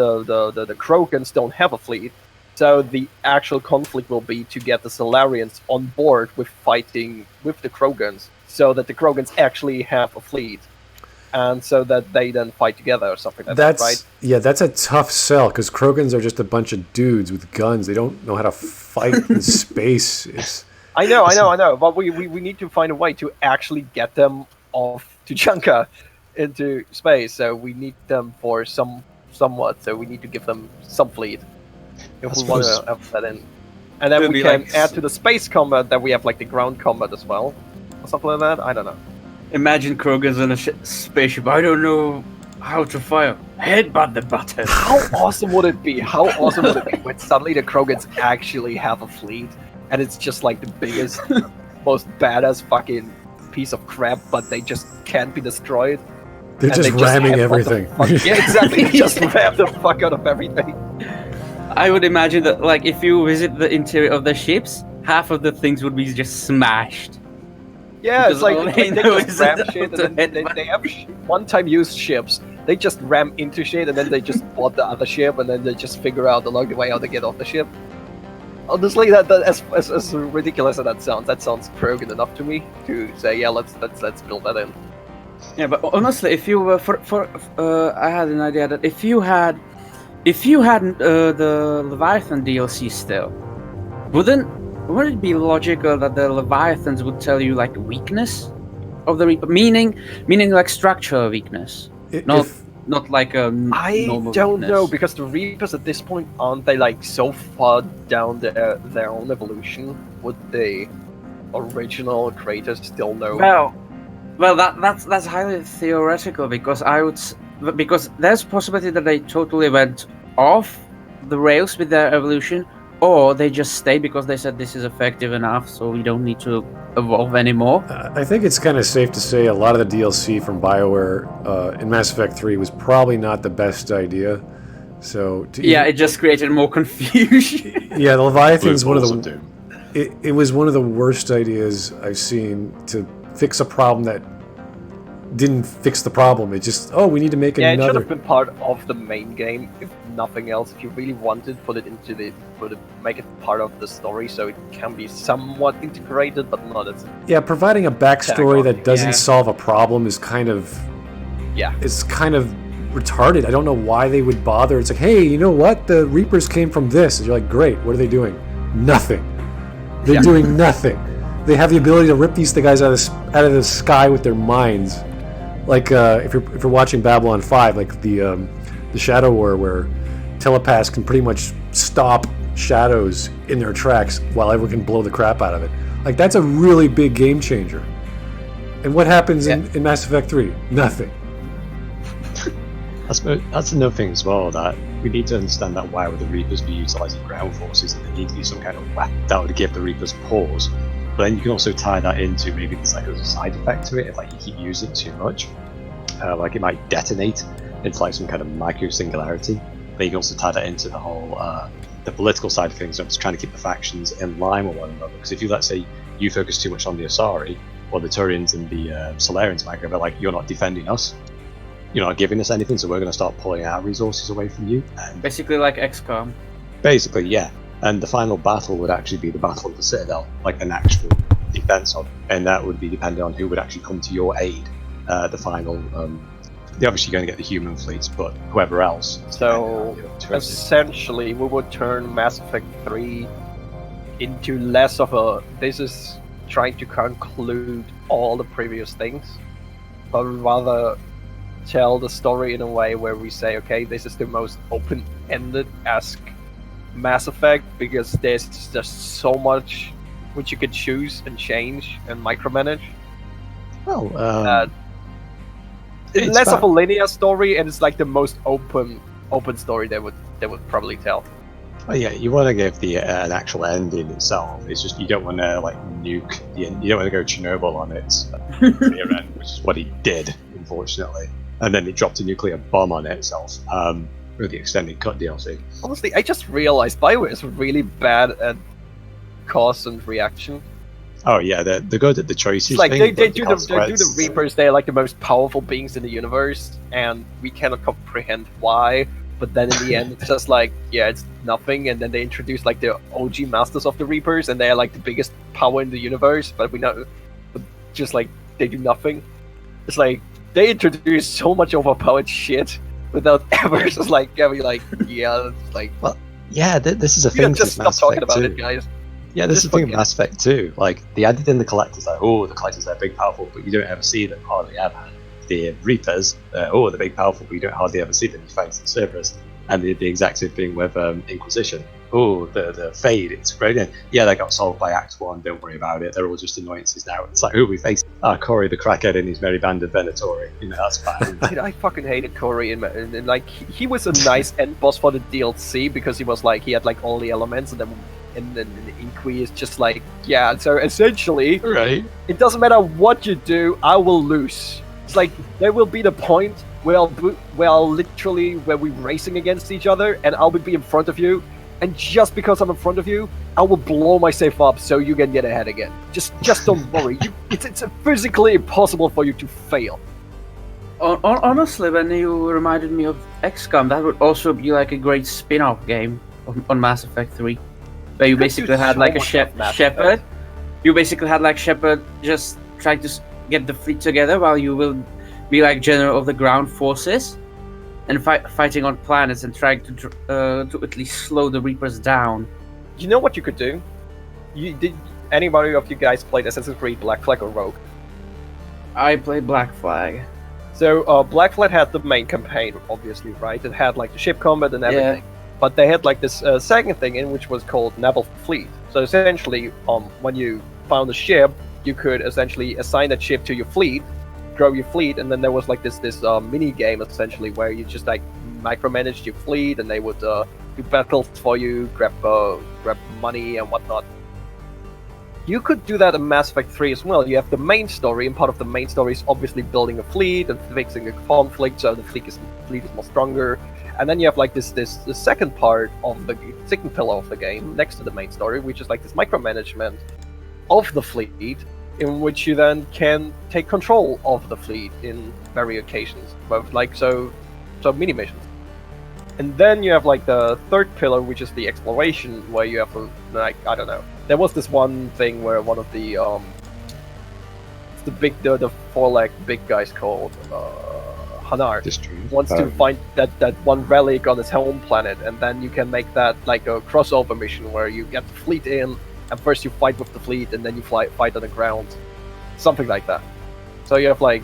Krogans don't have a fleet, So the actual conflict will be to get the Solarians on board with fighting with the Krogans, so that the Krogans actually have a fleet, and so that they then fight together or something like that, right? Yeah, that's a tough sell because Krogans are just a bunch of dudes with guns. They don't know how to fight in space. I know, but we need to find a way to actually get them off to Junka into space. So we need them for somewhat. So we need to give them some fleet if we want to have that in. And then we can add to the space combat that we have like the ground combat as well, or something like that. I don't know. Imagine Krogan's on a spaceship. I don't know how to fire. Headbutt the button. How awesome would it be? How awesome would it be when suddenly the Krogans actually have a fleet, and it's just like the biggest, most badass fucking piece of crap, but they just can't be destroyed. They're just ramming everything. Yeah, exactly. They just ram the fuck out of everything. I would imagine that, like, if you visit the interior of the ships, half of the things would be just smashed. Yeah, it's like they know just ram shit, and then they have one-time use ships. They just ram into shit, and then they just board the other ship, and then they just figure out along the way how to get off the ship. Honestly, that as ridiculous as that sounds Krogan enough to me to say, yeah, let's build that in. Yeah, but honestly, if you were I had an idea that if you had the Leviathan DLC still, wouldn't it be logical that the Leviathans would tell you like weakness of the Reaper, meaning like structural weakness, not like a I normal don't weakness. know, because the Reapers at this point, aren't they like so far down their own evolution? Would the original creators still know? Well, that's highly theoretical, because because there's a possibility that they totally went off the rails with their evolution, or they just stayed because they said this is effective enough, so we don't need to evolve anymore. I think it's kind of safe to say a lot of the DLC from BioWare in Mass Effect 3 was probably not the best idea. So it just created more confusion. Yeah, the Leviathan's one of the. It was one of the worst ideas I've seen to fix a problem that didn't fix the problem. It just, we need to make another. Yeah, it should have been part of the main game, if nothing else. If you really wanted, make it part of the story, so it can be somewhat integrated, but not as. Yeah, providing a backstory that doesn't solve a problem is kind of. Yeah. It's kind of retarded. I don't know why they would bother. It's like, hey, you know what? The Reapers came from this. And you're like, great. What are they doing? Nothing. They're doing nothing. They have the ability to rip these guys out of the sky with their minds. Like if you're watching Babylon 5, like the Shadow War, where telepaths can pretty much stop shadows in their tracks while everyone can blow the crap out of it. Like, that's a really big game changer. And what happens in Mass Effect 3? Nothing. That's another thing as well, that we need to understand that why would the Reapers be utilising ground forces, and there need to be some kind of weapon that would give the Reapers pause. But then you can also tie that into maybe there's like a side effect to it if like you keep using it too much. Like it might detonate into like some kind of micro singularity. Then you can also tie that into the whole the political side of things, of just trying to keep the factions in line with one another. Because if you, let's say, you focus too much on the Asari, or the Turians and the Solarians might go, like, you're not defending us, you're not giving us anything, so we're going to start pulling our resources away from you. And basically like XCOM. Basically, yeah. And the final battle would actually be the Battle of the Citadel, like an actual defense of it. And that would be depending on who would actually come to your aid. The final, they're obviously going to get the human fleets, but whoever else. So essentially, we would turn Mass Effect 3 into less of a, this is trying to conclude all the previous things, but rather tell the story in a way where we say, okay, this is the most open-ended-esque Mass Effect, because there's just so much which you could choose and change and micromanage. Well, it's less of a linear story, and it's like the most open story they would probably tell. Oh yeah, you want to give the an actual ending itself. It's just you don't want to like nuke the end. You don't want to go Chernobyl on its rear end, which is what he did, unfortunately. And then it dropped a nuclear bomb on itself. With the extended cut DLC. Honestly, I just realized BioWare is really bad at cause and reaction. Oh yeah, they're good at the choices. It's like thing, they do the Reapers. They're like the most powerful beings in the universe, and we cannot comprehend why. but then in the end it's just like, yeah, it's nothing. And then they introduce like the OG Masters of the Reapers, and they are like the biggest power in the universe, but we know, but just like they do nothing. It's like they introduce so much overpowered shit without ever just like having like, yeah, it's like, Well, yeah, this is a you thing. just stop Mass talking Effect about 2. it, guys. Yeah, this is Just the thing with forget. Mass Effect 2. Like, they added in the collectors, like, oh, the collectors, they're big, powerful, but you don't ever see them hardly ever. The Reapers, they're big, powerful, but you don't hardly ever see them. You find some Cerberus. And the exact same thing with Inquisition. Oh, the Fade, it's brilliant. Yeah, they got solved by Act 1, don't worry about it. They're all just annoyances now. It's like, who are we facing? Corey the crackhead and his merry band of Venatori. You know, that's fine. Dude, I fucking hated Corey, and like he was a nice end boss for the DLC because he was like, he had like all the elements, and then Inqui is just like, yeah. So essentially, Right. it doesn't matter what you do, I will lose. It's like there will be the point where where we're racing against each other, and I'll be in front of you, and just because I'm in front of you, I will blow myself up so you can get ahead again. Just don't worry. It's physically impossible for you to fail. Honestly, when you reminded me of XCOM, that would also be like a great spin-off game on Mass Effect 3, where you basically had like a Shepard. You basically had like Shepard just trying to get the fleet together while you will be like general of the ground forces and fighting on planets and trying to at least slow the Reapers down. You know what you could do? Did anybody of you guys played Assassin's Creed Black Flag or Rogue? I play Black Flag. So Black Flag had the main campaign, obviously, right? It had like the ship combat and everything. But they had like this second thing in which was called Naval Fleet. So essentially, when you found a ship, you could essentially assign that ship to your fleet, grow your fleet, and then there was like this mini game essentially where you just like micromanaged your fleet, and they would do battles for you, grab money and whatnot. You could do that in Mass Effect 3 as well. You have the main story, and part of the main story is obviously building a fleet and fixing a conflict, so the fleet is more stronger. And then you have like the second part of the second pillar of the game next to the main story, which is like this micromanagement of the fleet, in which you then can take control of the fleet in various occasions, but like so mini missions. And then you have like the third pillar, which is the exploration, where you have like, I don't know. There was this one thing where one of the the four-legged big guys called Hanar wants to find that one relic on his home planet, and then you can make that like a crossover mission where you get the fleet in, and first you fight with the fleet, and then you fight on the ground, something like that. So you have like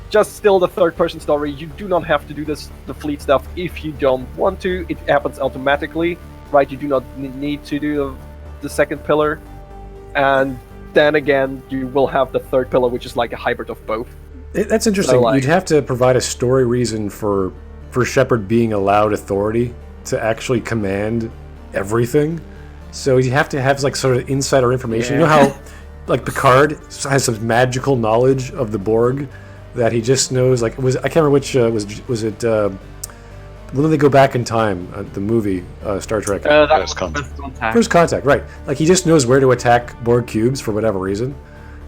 just still the third-person story. You do not have to do the fleet stuff if you don't want to. It happens automatically, right? You do not need to do the second pillar, and then again you will have the third pillar, which is like a hybrid of both. That's interesting. So, like, you'd have to provide a story reason for Shepard being allowed authority to actually command everything. So you have to have like sort of insider information. You know how like Picard has some magical knowledge of the Borg that he just knows. Like I can't remember which was it. When they go back in time, the movie Star Trek. First Contact. First Contact, right? Like he just knows where to attack Borg cubes for whatever reason.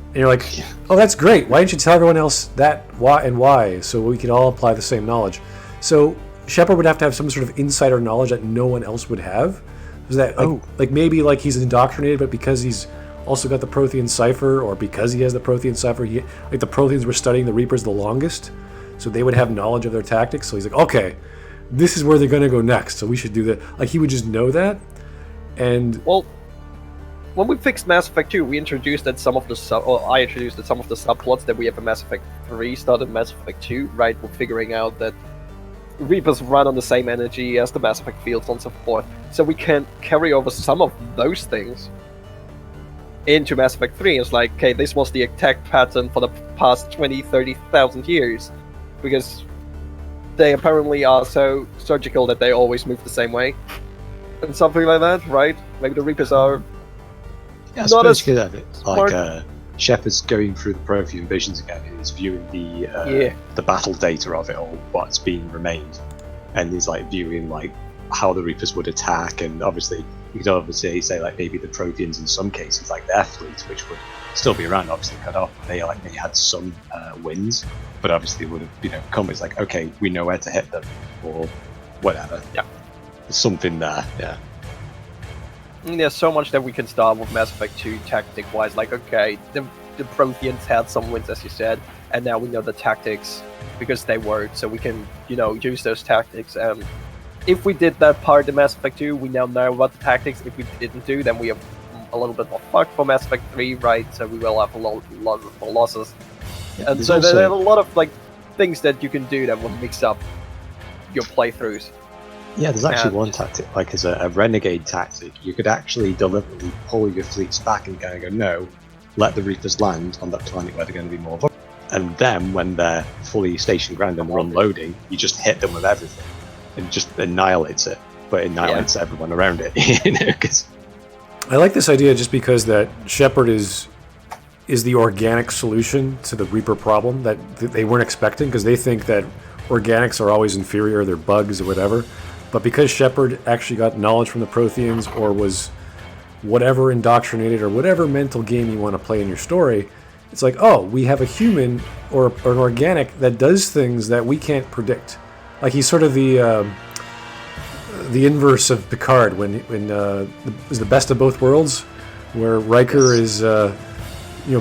And you're like, oh, that's great. Why didn't you tell everyone else that why, so we could all apply the same knowledge? So Shepard would have to have some sort of insider knowledge that no one else would have. Is that like maybe like he's indoctrinated, but because he's also got the Prothean cipher, or because he has the Prothean cipher, like the Protheans were studying the Reapers the longest, so they would have knowledge of their tactics. So he's like, okay, this is where they're going to go next, so we should do that. Like he would just know that. And well, when we fixed Mass Effect 2, we introduced that some of the I introduced that some of the subplots that we have in Mass Effect 3 started in Mass Effect 2, right? We're figuring out that Reapers run on the same energy as the Mass Effect fields and so forth, so we can carry over some of those things into Mass Effect 3. It's like, okay, this was the attack pattern for the past 20-30,000 years, because they apparently are so surgical that they always move the same way, and something like that, right? Maybe the Reapers are not as good at it. Like Shepard's going through the Prothean visions again, and he's viewing the battle data of it all, what's been remained, and he's like viewing like how the Reapers would attack, and obviously you could obviously say like maybe the Protheans in some cases, like their fleet, which would still be around, obviously cut off, they had some wins, but obviously would have come. It's like, okay, we know where to hit them, or whatever. Yeah. There's something there, yeah. And there's so much that we can start with Mass Effect 2 tactic-wise. Like, okay, the Protheans had some wins, as you said, and now we know the tactics because they worked, so we can, use those tactics. And if we did that part in Mass Effect 2, we now know about the tactics. If we didn't do, then we have a little bit more fucked for Mass Effect 3, right? So we will have a lot more losses. Yeah, and so there are a lot of things that you can do that will mix up your playthroughs. Yeah, there's actually one tactic, like as a renegade tactic, you could actually deliberately pull your fleets back and kind of go, no, let the Reapers land on that planet where they're going to be more vulnerable. And then when they're fully stationed ground and they're unloading, you just hit them with everything and just annihilates it, but it annihilates everyone around it. 'Cause I like this idea just because that Shepard is the organic solution to the Reaper problem that they weren't expecting, because they think that organics are always inferior, they're bugs or whatever. But because Shepard actually got knowledge from the Protheans, or was whatever indoctrinated, or whatever mental game you want to play in your story, it's like, oh, we have a human or an organic that does things that we can't predict. Like he's sort of the inverse of Picard when is the best of both worlds, where Riker is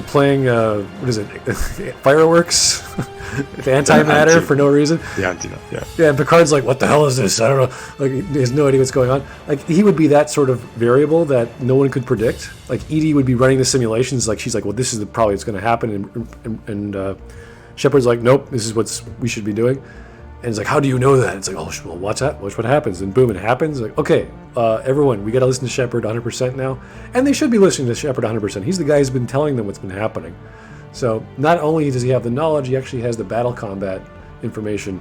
playing what is it, fireworks. With antimatter for no reason. The antidote, yeah. Yeah, and Picard's like, what the hell is this? I don't know. Like, he has no idea what's going on. Like, he would be that sort of variable that no one could predict. Like, Edie would be running the simulations. Like, she's like, well, this is probably what's going to happen. And Shepard's like, nope, this is what we should be doing. And it's like, how do you know that? It's like, oh, well, watch what happens. And boom, it happens. Like, okay, everyone, we got to listen to Shepard 100% now. And they should be listening to Shepard 100%. He's the guy who's been telling them what's been happening. So not only does he have the knowledge, he actually has the battle combat information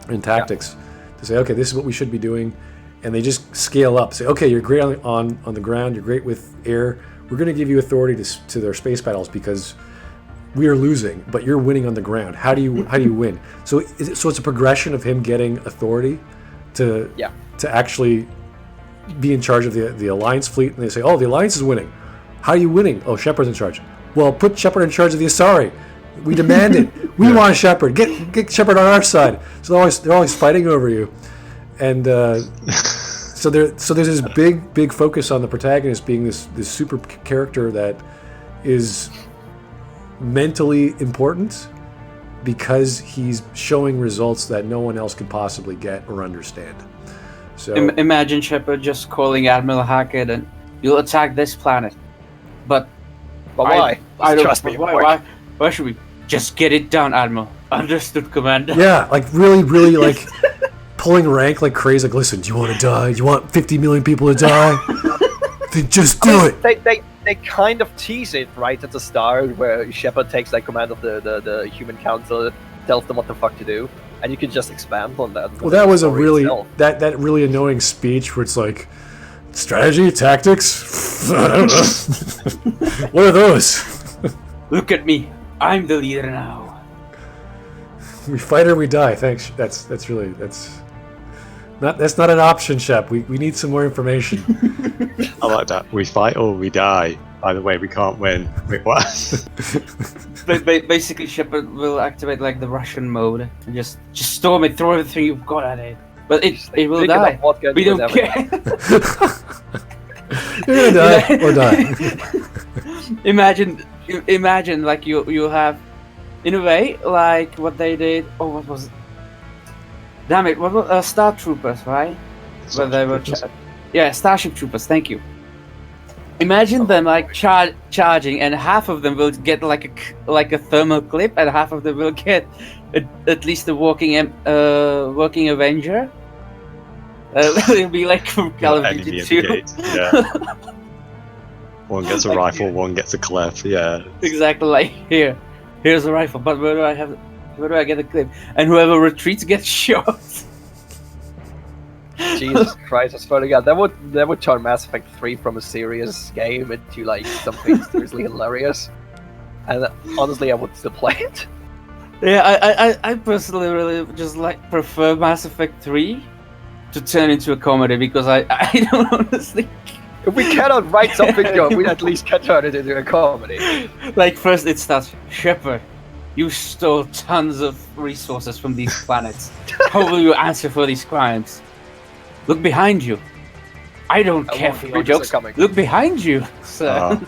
and tactics to say, okay, this is what we should be doing. And they just scale up. Say, okay, you're great on the ground, you're great with air. We're going to give you authority to their space battles because we are losing, but you're winning on the ground. How do you win? So it's a progression of him getting authority to actually be in charge of the Alliance fleet. And they say, oh, the Alliance is winning. How are you winning? Oh, Shepard's in charge. Well, put Shepard in charge of the Asari. We demand it. We want Shepard. Get Shepard on our side. So they're always fighting over you, and so there's this big focus on the protagonist being this super character that is mentally important because he's showing results that no one else could possibly get or understand. So imagine Shepard just calling Admiral Hackett and you'll attack this planet, but why? I don't trust me. Why should we just get it done, Admiral? Understood, Commander. Yeah, like really like pulling rank like crazy. Like, listen, do you want to die? You want 50 million people to die? Then just do it. They kind of tease it right at the start, where Shepard takes command of the human council, tells them what the fuck to do, and you can just expand on that. Well, that was a really that really annoying speech where it's like, strategy, tactics. I don't know. What are those? Look at me. I'm the leader now. We fight or we die. Thanks. That's not an option, Shep. We need some more information. I like that. We fight or we die. By the way, we can't win. Wait, what? Basically, Shepard will activate the Russian mode and just storm it, throw everything you've got at it. But it will die. We don't care. You're gonna die or die. Imagine you have, in a way, like what they did. Oh, what was it? Damn it! What was Star Troopers, right? Where they were, Starship Troopers. Thank you. Imagine them charging, and half of them will get like a thermal clip, and half of them will get at least a working Avenger. It'll be like from Call of Duty 2. Yeah. One gets a rifle, one gets a clip. Yeah. Exactly. Like here's a rifle, but where do I get a clip? And whoever retreats gets shot. Jesus Christ! I swear to God, that would turn Mass Effect 3 from a serious game into something seriously hilarious. And honestly, I would still play it. Yeah, I personally really just prefer Mass Effect 3 to turn into a comedy, because I don't honestly. If we cannot write something good, we at least can turn it into a comedy. First it starts, Shepard, you stole tons of resources from these planets. How will you answer for these crimes? Look behind you. I don't I care won't, for the your Reapers are jokes. coming. Look behind you, sir.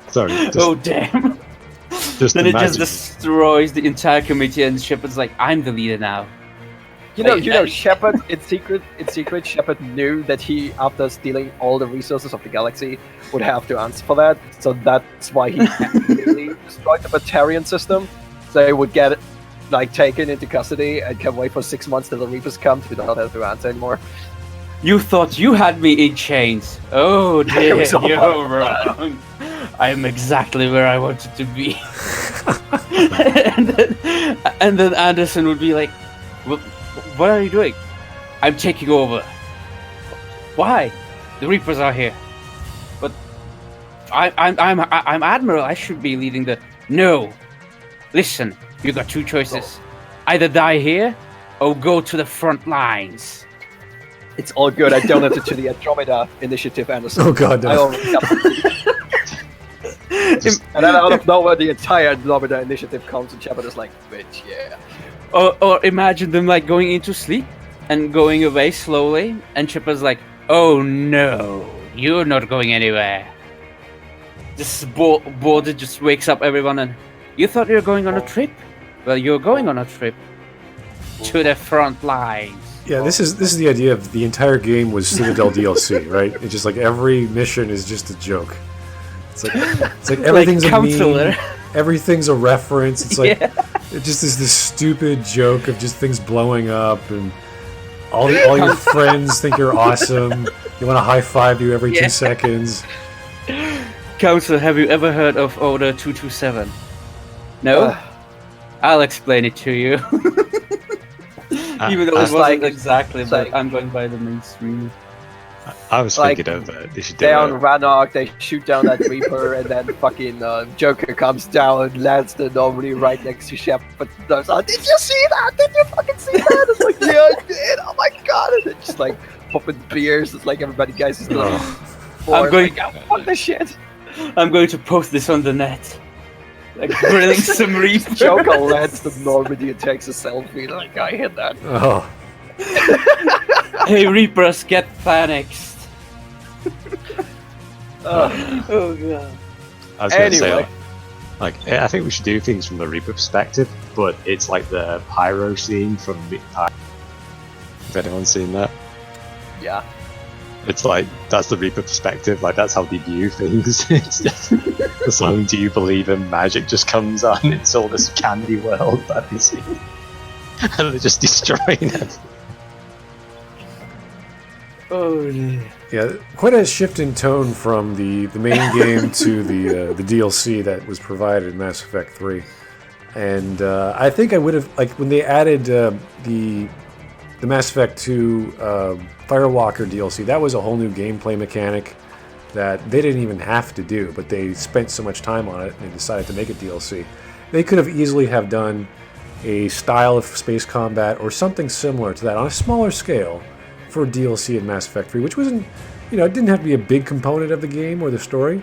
Sorry, just, Oh, damn. just Then it just imagine. destroys the entire committee, and Shepard's like, I'm the leader now. You know, Hey, Shepard in secret, Shepard knew that he, after stealing all the resources of the galaxy, would have to answer for that. So that's why he really destroyed the Batarian system. So he would get like taken into custody and can wait for 6 months till the Reapers come to not have to answer anymore. You thought you had me in chains. Oh dear, was all you're wrong. I'm exactly where I wanted to be. and then Anderson would be like, what are you doing? I'm taking over. Why? The Reapers are here. But I'm Admiral. I should be leading the... No. Listen, you got two choices. Either die here or go to the front lines. It's all good. I donated to the Andromeda initiative, Anderson. Oh god, I no. already got and then out of nowhere, the entire Andromeda initiative comes, and Shepard is like, bitch, yeah. Or imagine them like going into sleep and going away slowly, and Shepard's like, oh no, you're not going anywhere. This border just wakes up everyone, and you thought you were going on a trip? Well, you're going on a trip to the front lines. Yeah, this is the idea of the entire game was Citadel DLC, right? It's just like every mission is just a joke. It's like everything's Like a counselor. meme, everything's a reference. It's like Yeah. it just is this stupid joke of just things blowing up, and all your friends think you're awesome. You want to high five you every 2 seconds. Counselor, have you ever heard of Order 227? No? I'll explain it to you. Even though it wasn't exactly, but like- I'm going by the mainstream. I was Like, thinking of they should do They on it. Rannoch, they shoot down that Reaper, and then fucking Joker comes down, lands the normally right next to Shepard. Goes, oh, did you see that? Did you fucking see that? It's like, yeah, I did. Oh my god! And it's just like popping beers. It's like everybody guys is like, I'm going- like, oh, fuck this shit. I'm going to post this on the net. Like grilling some Reaper. Joker lands the Normandy and takes a selfie. Like, I hit that. Oh, Hey Reapers, get panicked. Oh god. I was going to say, Anyway. like, I think we should do things from the Reaper perspective, but it's like the pyro scene from the. If anyone's seen that, Yeah. it's like that's the Reaper perspective. Like that's how they view things. It's just, as long do you believe in magic just comes on. It's all this candy world that they see, and they're just destroying it. Oh dear. yeah, quite a shift in tone from the main game to the DLC that was provided in Mass Effect 3. And I think I would have, like, when they added the Mass Effect 2 Firewalker DLC, that was a whole new gameplay mechanic that they didn't even have to do, but they spent so much time on it and they decided to make it DLC. They could have easily have done a style of space combat or something similar to that on a smaller scale for DLC in Mass Effect 3, which wasn't, it didn't have to be a big component of the game or the story,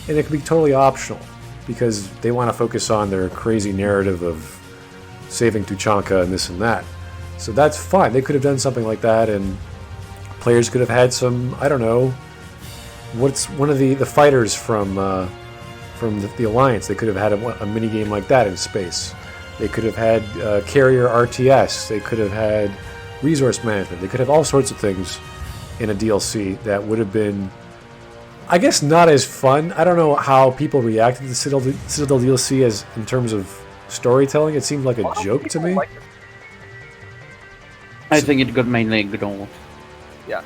and it could be totally optional because they want to focus on their crazy narrative of saving Tuchanka and this and that. So that's fine. They could have done something like that, and players could have had some, I don't know, what's one of the fighters from the Alliance. They could have had a mini game like that in space. They could have had carrier RTS. They could have had resource management. They could have all sorts of things in a DLC that would have been, I guess, not as fun. I don't know how people reacted to the Citadel DLC as in terms of storytelling. It seemed like a joke to me. I think it got mainly ignored. Yeah.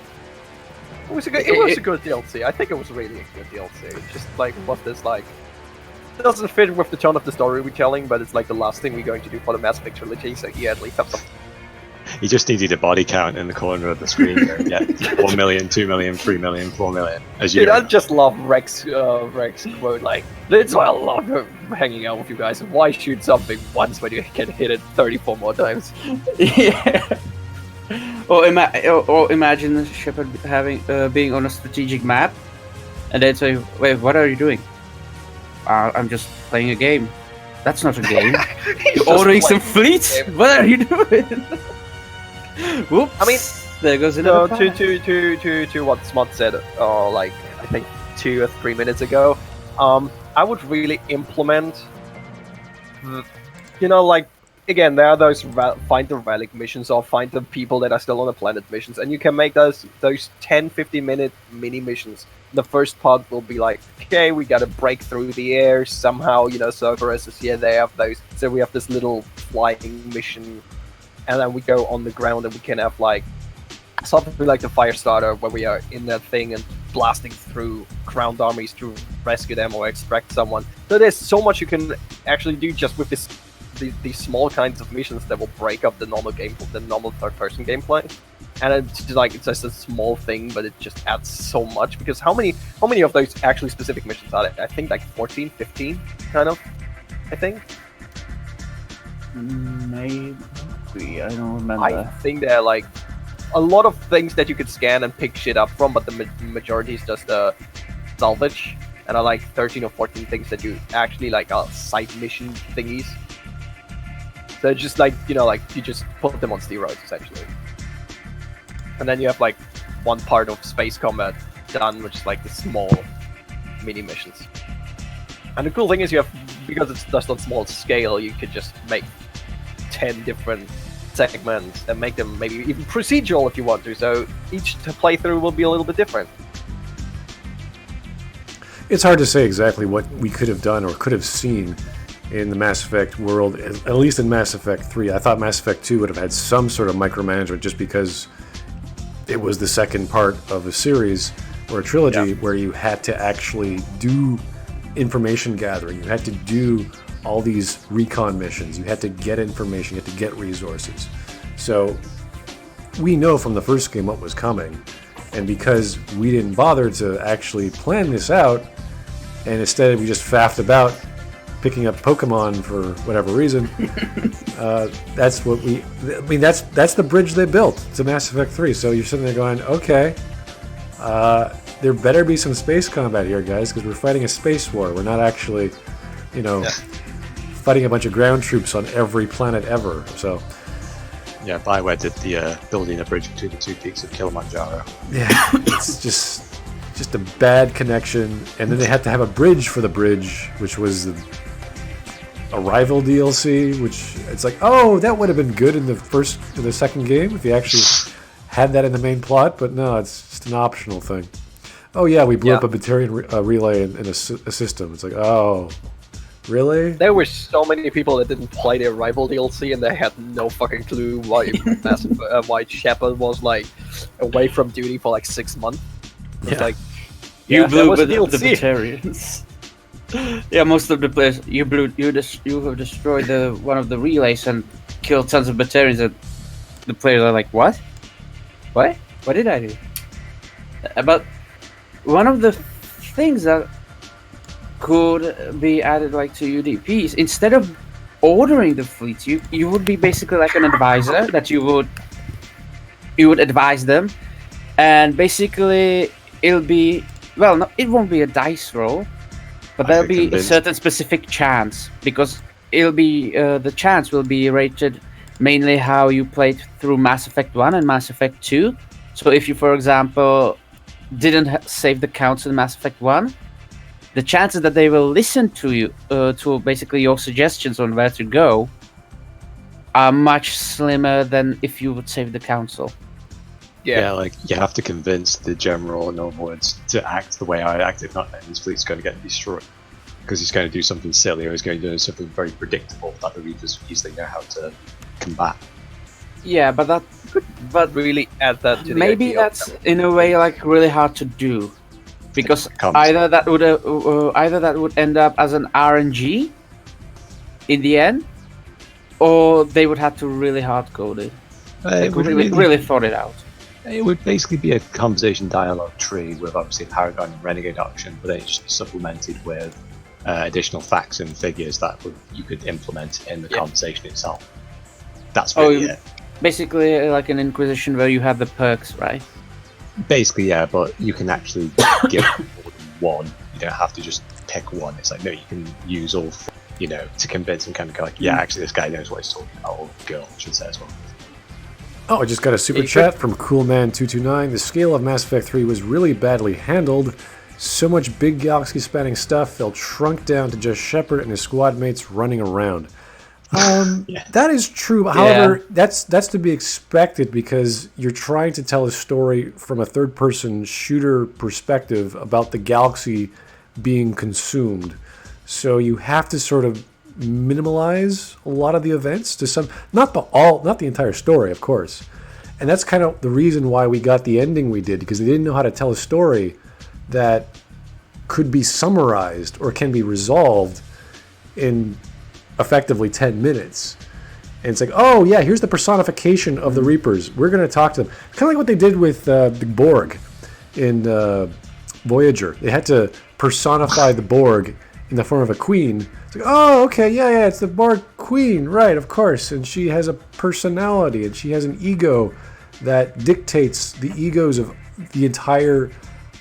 It was a good DLC. I think it was really a good DLC. It's just like what this like. It doesn't fit with the tone of the story we're telling, but it's like the last thing we're going to do for the Mass Effect trilogy. So yeah, at least have some. You just needed a body count in the corner of the screen. Yeah, 1 million, 2 million, 3 million, 4 million. As you Dude, I just love Rex quote like, "That's why I love hanging out with you guys. Why shoot something once when you can hit it 34 more times?" Yeah. Or imagine Shepard having being on a strategic map, and they'd say, "Wait, what are you doing?" I'm just playing a game. That's not a game. You're ordering some fleets? What are you doing? Whoops. I mean, There goes So another part. to what Smut said, like I think 2 or 3 minutes ago, I would really implement, like again, there are those find the relic missions or find the people that are still on the planet missions, and you can make those 10-15 minute mini missions. The first part will be like, okay, we gotta break through the air somehow, Cerberus is here, they have those, so we have this little flying mission, and then we go on the ground and we can have like something like the Firestarter, where we are in that thing and blasting through ground armies to rescue them or extract someone. So there's so much you can actually do just with these small kinds of missions that will break up the normal third-person gameplay. And it's just a small thing, but it just adds so much, because how many of those actually specific missions are there? I think like 14, 15, kind of. I think. Maybe, I don't remember. I think there are like a lot of things that you could scan and pick shit up from, but the majority is just salvage, and are like 13 or 14 things that you actually like are side mission thingies. So just like you just put them on steroids essentially, and then you have like one part of space combat done, which is like the small mini missions. And the cool thing is because it's just on small scale, you could just make 10 different segments and make them maybe even procedural if you want to. So each playthrough will be a little bit different. It's hard to say exactly what we could have done or could have seen in the Mass Effect world, at least in Mass Effect 3. I thought Mass Effect 2 would have had some sort of micromanagement, just because it was the second part of a series or a trilogy where you had to actually do information gathering. You had to do all these recon missions. You had to get information. You had to get resources. So we know from the first game what was coming. And because we didn't bother to actually plan this out, and instead we just faffed about picking up Pokemon for whatever reason, that's what that's the bridge they built to Mass Effect 3. So you're sitting there going, okay, there better be some space combat here, guys, because we're fighting a space war. We're not actually, fighting a bunch of ground troops on every planet ever. So yeah, BioWare did the building a bridge between the two peaks of Kilimanjaro. Yeah, it's just a bad connection. And then they had to have a bridge for the bridge, which was a rival DLC, which it's like, oh, that would have been good in the second game if you actually had that in the main plot, but no, it's just an optional thing. Oh yeah, we blew up a battalion relay in a system. It's like, oh, really? There were so many people that didn't play their rival DLC, and they had no fucking clue why Shepard was like away from duty for like 6 months. It's like, you blew with the battalions. Yeah, most of the players you have destroyed one of the relays and killed tons of battalions, and the players are like, what? What did I do? But one of the things that could be added like to UDPs, instead of ordering the fleets, you would be basically like an advisor that you would advise them, and basically it'll be, well, no, it won't be a dice roll, but there'll be a certain specific chance, because it'll be the chance will be rated mainly how you played through Mass Effect 1 and Mass Effect 2. So if you, for example, didn't save the counts in Mass Effect 1, the chances that they will listen to you, to basically your suggestions on where to go, are much slimmer than if you would save the council. Yeah, like you have to convince the general, in other words, to act the way I act. If not, then his fleet's going to get destroyed because he's going to do something silly, or he's going to do something very predictable that the readers easily know how to combat. Yeah, but really add that to the maybe idea. That's in a way like really hard to do, because either that would end up as an RNG in the end, or they would have to really hard code it. Like really thought it out. It would basically be a conversation dialogue tree with obviously a Paragon and Renegade option, but then it's just supplemented with additional facts and figures that you could implement in the conversation itself. That's really it. Basically like an Inquisition where you have the perks, right? Basically, yeah, but you can actually give more than one. You don't have to just pick one. It's like, no, you can use all four, to convince and kind of go like, yeah, actually this guy knows what he's talking about, or girl, I should say as well. Oh, I just got a super chat from Coolman229. The scale of Mass Effect 3 was really badly handled. So much big galaxy-spanning stuff felt shrunk down to just Shepard and his squad mates running around. That is true. However, that's to be expected because you're trying to tell a story from a third-person shooter perspective about the galaxy being consumed. So you have to sort of minimalize a lot of the events to some, not the entire story, of course. And that's kind of the reason why we got the ending we did, because they didn't know how to tell a story that could be summarized or can be resolved in effectively 10 minutes. And it's like, oh yeah, here's the personification of the Reapers. We're going to talk to them. Kind of like what they did with the Borg in Voyager. They had to personify the Borg in the form of a queen. It's like, oh, okay, yeah, it's the Borg queen, right, of course. And she has a personality, and she has an ego that dictates the egos of the entire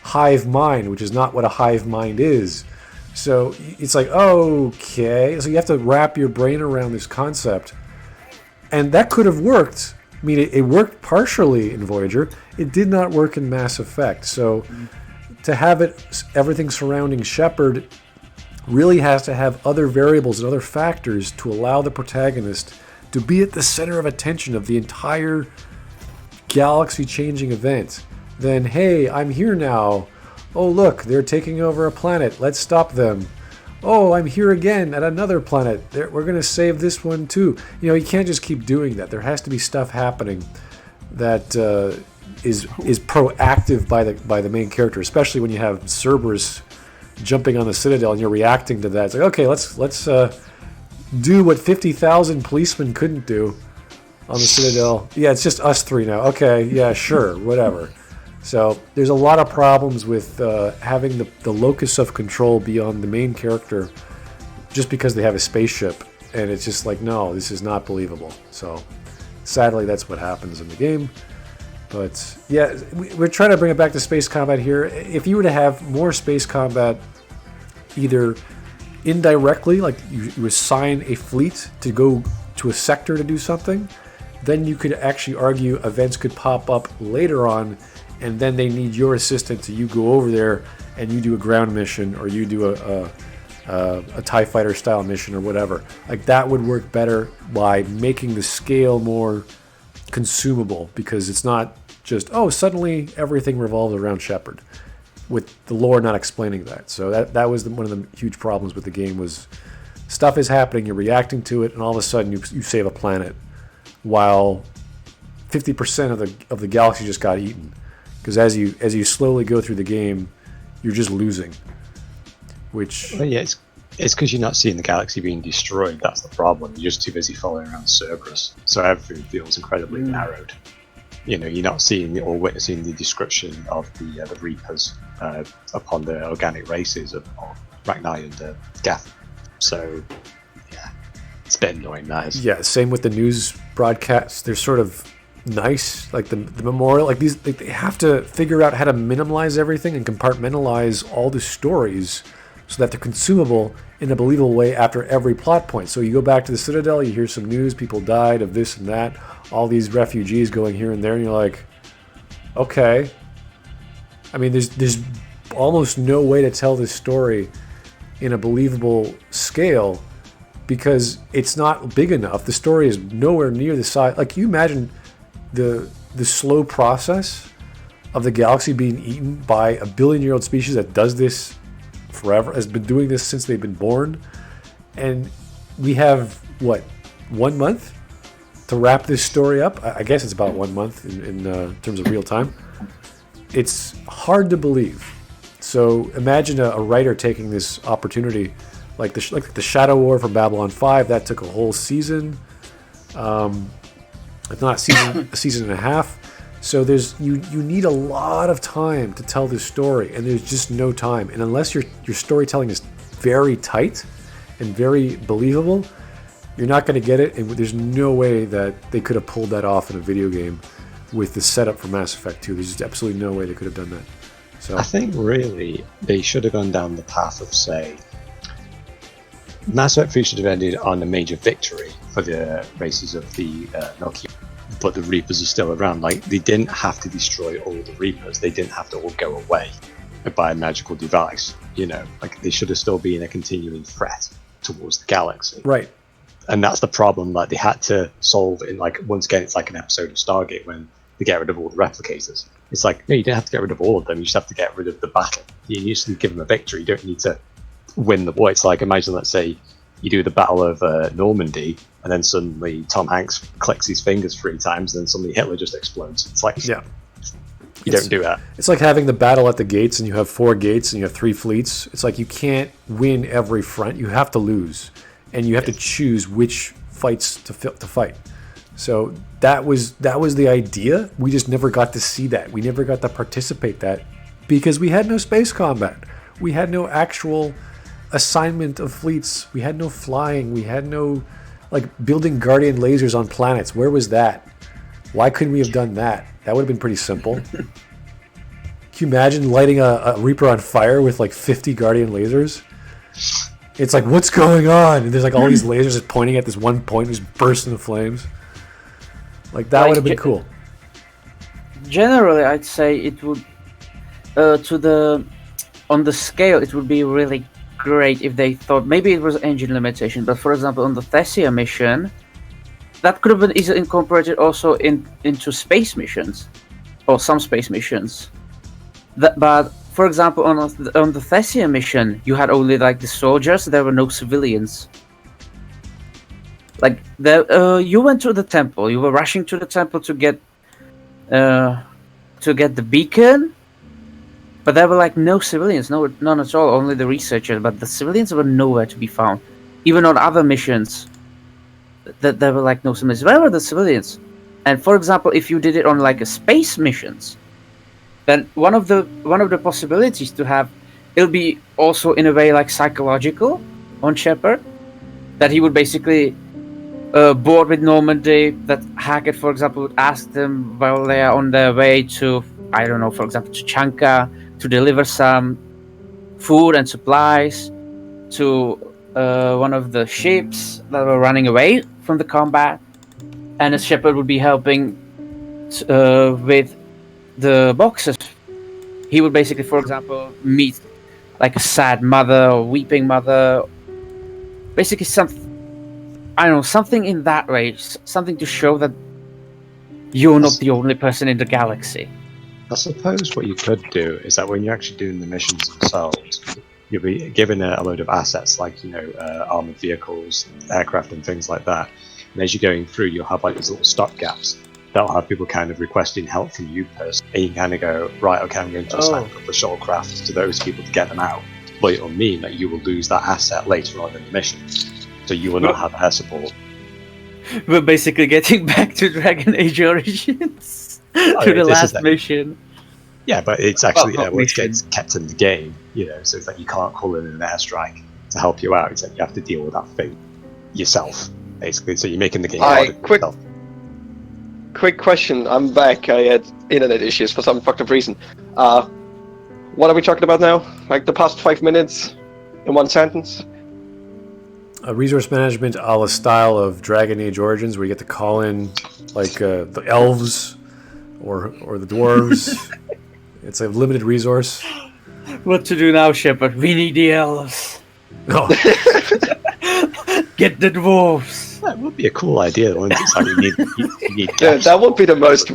hive mind, which is not what a hive mind is. So it's like, okay. So you have to wrap your brain around this concept. And that could have worked. I mean, it worked partially in Voyager. It did not work in Mass Effect. So to have everything surrounding Shepard really has to have other variables and other factors to allow the protagonist to be at the center of attention of the entire galaxy-changing event. Then, hey, I'm here now. Oh, look, they're taking over a planet. Let's stop them. Oh, I'm here again at another planet. We're going to save this one too. You can't just keep doing that. There has to be stuff happening that is proactive by the main character, especially when you have Cerberus jumping on the Citadel and you're reacting to that. It's like, okay, let's do what 50,000 policemen couldn't do on the Citadel. Yeah, it's just us three now. Okay, yeah, sure, whatever. So there's a lot of problems with having the locus of control be on the main character just because they have a spaceship. And it's just like, no, this is not believable. So sadly, that's what happens in the game. But yeah, we're trying to bring it back to space combat here. If you were to have more space combat, either indirectly, like you assign a fleet to go to a sector to do something, then you could actually argue events could pop up later on, and then they need your assistance. So you go over there and you do a ground mission, or you do a TIE fighter style mission or whatever. Like that would work better by making the scale more consumable, because it's not just, oh, suddenly everything revolves around Shepard, with the lore not explaining that. So that was one of the huge problems with the game, was stuff is happening, you're reacting to it, and all of a sudden you save a planet while 50% of the galaxy just got eaten. Because as you slowly go through the game, you're just losing. Which it's because you're not seeing the galaxy being destroyed. That's the problem. You're just too busy following around Cerberus, so everything feels incredibly narrowed. You're not seeing or witnessing the destruction of the Reapers upon the organic races of Rachni and Geth. So yeah, it's a bit annoying. That is. Yeah, same with the news broadcasts. They're sort of nice, like the memorial. Like these, they have to figure out how to minimize everything and compartmentalize all the stories so that they're consumable in a believable way after every plot point. So you go back to the Citadel, you hear some news, people died of this and that, all these refugees going here and there, and you're like, okay. I mean, there's almost no way to tell this story in a believable scale because it's not big enough. The story is nowhere near the size. Like, you imagine the slow process of the galaxy being eaten by a billion-year-old species that does this forever, has been doing this since they've been born, and we have 1 month to wrap this story up. I guess it's about 1 month in terms of real time. It's hard to believe. So imagine a writer taking this opportunity, like the Shadow War for Babylon 5. That took a whole season, if not a season and a half. So you need a lot of time to tell this story, and there's just no time. And unless your storytelling is very tight and very believable, you're not going to get it. And there's no way that they could have pulled that off in a video game with the setup for Mass Effect 2. There's just absolutely no way they could have done that. So I think really they should have gone down the path of, say, Mass Effect 3 should have ended on a major victory for the races of the Nokia. but the Reapers are still around. Like, they didn't have to destroy all the Reapers. They didn't have to all go away by a magical device. Like, they should have still been a continuing threat towards the galaxy. Right. And that's the problem that they had to solve in, like, once again, it's like an episode of Stargate when they get rid of all the replicators. It's like, no, you don't have to get rid of all of them. You just have to get rid of the battle. You used to give them a victory. You don't need to win the war. It's like, imagine, let's say, you do the Battle of Normandy, and then suddenly Tom Hanks clicks his fingers 3 times, and then suddenly Hitler just explodes. It's like, yeah, you don't do that. It's like having the battle at the gates, and you have 4 gates, and you have 3 fleets. It's like you can't win every front. You have to lose, and you have to choose which fights to fight. So that was the idea. We just never got to see that. We never got to participate that because we had no space combat. We had no actual assignment of fleets. We had no flying. We had no building guardian lasers on planets. Where was that? Why couldn't we have done that? That would have been pretty simple. Can you imagine lighting a Reaper on fire with 50 guardian lasers? It's like, what's going on? And there's all these lasers just pointing at this one point, just burst into flames. That would have been cool. Generally, I'd say it would, on the scale, it would be really great if they thought maybe it was engine limitation, but for example on the Thessia mission that could have been easily incorporated also into space missions or some space missions. But for example on the Thessia mission you had only the soldiers, there were no civilians. You went to the temple, you were rushing to the temple to get the beacon. But there were no civilians, none at all, only the researchers. But the civilians were nowhere to be found. Even on other missions, there were no civilians. Where were the civilians? And for example, if you did it on a space missions, then one of the possibilities to have, it'll be also in a way psychological on Shepard, that he would basically board with Normandy, that Hackett, for example, would ask them while they are on their way to, I don't know, for example, to Chanka, to deliver some food and supplies to one of the ships that were running away from the combat, and a Shepard would be helping with the boxes. He would basically, for example, meet a sad mother or weeping mother, basically something in that way, something to show that you're not the only person in the galaxy. I suppose what you could do is that when you're actually doing the missions themselves, you'll be given a load of assets armored vehicles, aircraft and things like that. And as you're going through, you'll have these little stopgaps that'll have people kind of requesting help from you personally. And you kind of go, right, okay, I'm going to assign a couple of shuttlecraft to those people to get them out. But it'll mean that you will lose that asset later on in the mission. So you will not have air support. We're basically getting back to Dragon Age Origins. To the last mission. Yeah, but it's actually it gets kept in the game, so it's you can't call in an airstrike to help you out. It's you have to deal with that thing yourself, basically. So you're making the game harder for yourself. Quick question. I'm back. I had internet issues for some fucked up reason. What are we talking about now? The past 5 minutes in one sentence? Resource management a la style of Dragon Age Origins, where you get to call in the elves or the dwarves. It's a limited resource. What to do now, Shepard? We need the elves. No. Get the dwarves. That would be a cool idea. You need that would be the most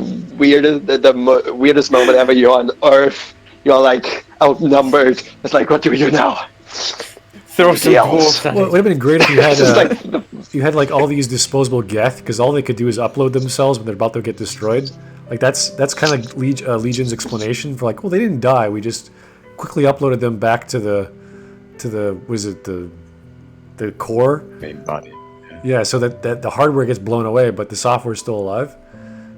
weirdest moment ever. You're on Earth. You're outnumbered. It's what do we do now? Throw some dwarves. Well, it would have been great if you had you had all these disposable Geth, because all they could do is upload themselves when they're about to get destroyed. That's kind of Legion's explanation for well, they didn't die. We just quickly uploaded them back to the the core main body. Yeah, so that the hardware gets blown away, but the software is still alive.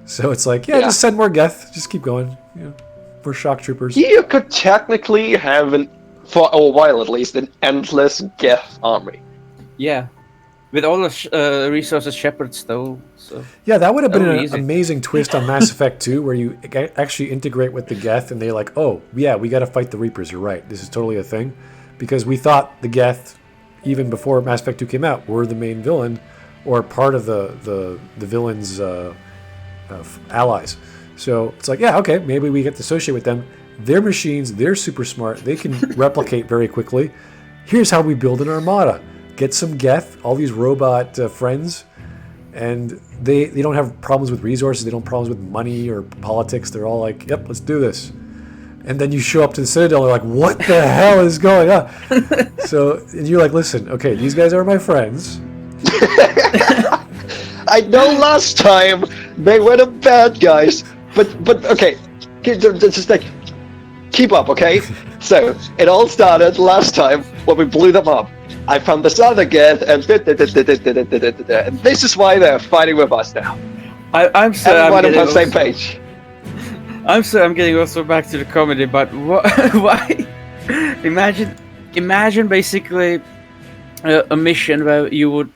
So it's just send more Geth. Just keep going. We're shock troopers. You could technically have for a while at least, an endless Geth army. Yeah. With all the resources Shepard stole. So. Yeah, that would have been an amazing twist on Mass Effect 2, where you actually integrate with the Geth, and they're oh, yeah, we got to fight the Reapers. You're right. This is totally a thing. Because we thought the Geth, even before Mass Effect 2 came out, were the main villain, or part of the villain's allies. So it's like, yeah, okay, maybe we get to associate with them. Their machines, they're super smart. They can replicate very quickly. Here's how we build an armada. Get some Geth, all these robot friends, and they don't have problems with resources. They don't have problems with money or politics. They're all like, yep, let's do this. And then you show up to the Citadel, and they're like, what the hell is going on? So and you're like, listen, okay, these guys are my friends. I know last time they were the bad guys, but okay, just like, keep up, okay? So, it all started last time when we blew them up. I found this other Geth, and this is why they're fighting with us now. I'm sorry. Everyone on the same page. I'm sorry. I'm getting also back to the comedy, but why? Imagine basically a mission where you would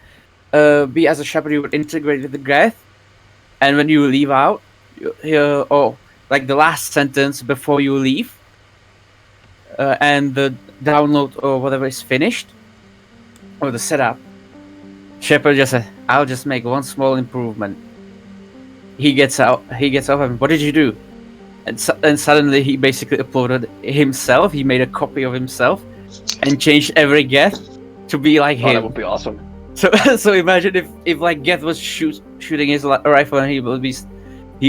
be as a Shepard, you would integrate with the Geth, and when you leave out, like the last sentence before you leave, and the download or whatever is finished, or the setup, Shepard just said, "I'll just make one small improvement." He gets out. And what did you do? And suddenly he basically uploaded himself. He made a copy of himself and changed every Geth to be like him. That would be awesome. So imagine if like Geth was shooting his rifle, and he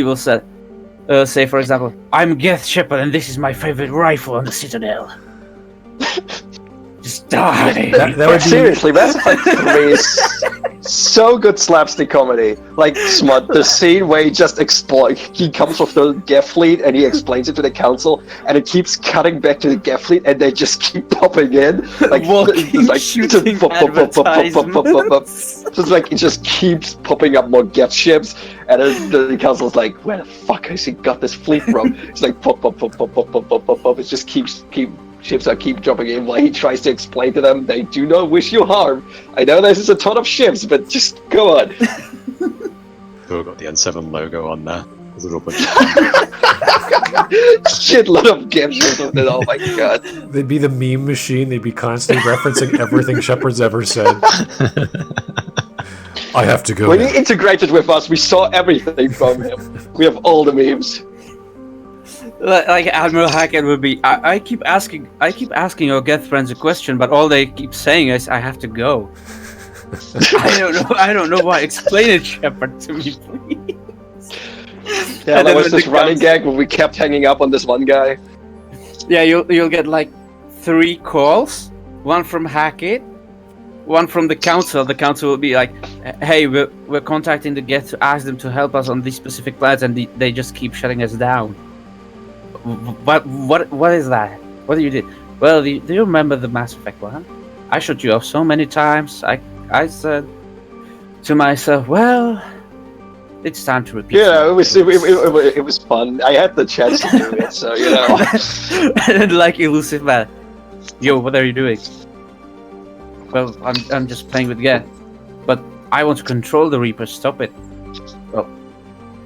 will say, for example, "I'm Geth Shepard, and this is my favorite rifle on the Citadel." Just die. That would be... Seriously, Mass Effect 3 is so good slapstick comedy. Like, Smut, the scene where he just he comes with the Geth fleet and he explains it to the council, and it keeps cutting back to the Geth fleet, and they just keep popping in. Like, shooting advertisements. So it's like, it just keeps popping up more Geth ships, and then the council's like, where the fuck has he got this fleet from? It's like, pop. It just keeps ships keep dropping in while he tries to explain to them they do not wish you harm. I know this is a ton of ships, but just go on. We've got the N7 logo on there. There's a little bunch Shitload of Geth ships with it. Oh my god. They'd be the meme machine. They'd be constantly referencing everything Shepard's ever said. I have to go. When he integrated with us, we saw everything from him. We have all the memes. Like Admiral Hackett would be. I keep asking your Geth friends a question, but all they keep saying is, "I have to go." I don't know why. Explain it, Shepard, to me, please. Yeah, that was this running gag where we kept hanging up on this one guy. Yeah, you'll get like 3 calls, one from Hackett, one from the council. The council will be like, "Hey, we're contacting the Geth to ask them to help us on these specific plans," and they just keep shutting us down. What is that? What did you do? Well, do you remember the Mass Effect 1? I shot you off so many times. I said to myself, well, it's time to repeat. Yeah, it was fun. I had the chance to do it, so you know. And like elusive man, yo, what are you doing? Well, I'm just playing with Geth, but I want to control the Reaper. Stop it. Well,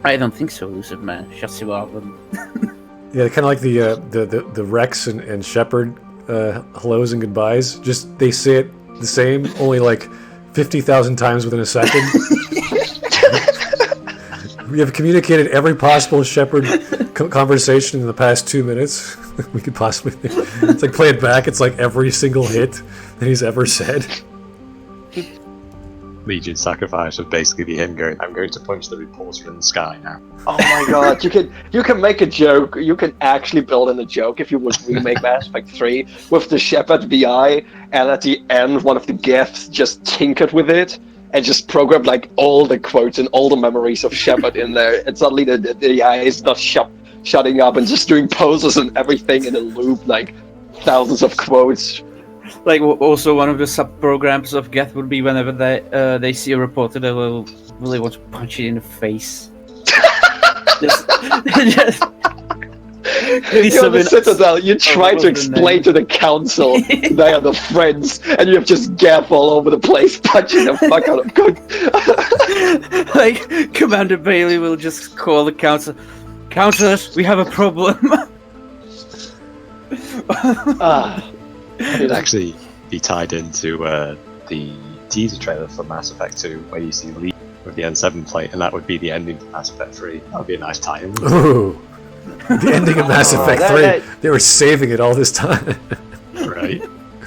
I don't think so, elusive man. Shuts you off. Yeah, kind of like the Rex and Shepard hellos and goodbyes. Just they say it the same, only like 50,000 times within a second. We have communicated every possible Shepard conversation in the past 2 minutes. We could possibly. It's like play it back. It's like every single hit that he's ever said. Legion sacrifice would basically be him going, "I'm going to punch the reporter in the sky now." Oh my god, you can make a joke, you can actually build in a joke if you would remake Mass Effect 3 with the Shepard VI, and at the end one of the Geths just tinkered with it and just programmed like all the quotes and all the memories of Shepard in there, and suddenly the AI is not shutting up and just doing poses and everything in a loop, like thousands of quotes. Like also one of the sub-programs of Geth would be whenever they see a reporter, they will really want to punch it in the face. just You're the Citadel, you try to explain to the council they are the friends, and you have just Geth all over the place punching the fuck out of good. Like Commander Bailey will just call the council. Councilors, we have a problem. It'd actually be tied into the teaser trailer for Mass Effect 2, where you see Lee with the N7 plate, and that would be the ending to Mass Effect 3. That would be a nice time. Ooh. The ending of Mass Effect 3. They were saving it all this time. Right?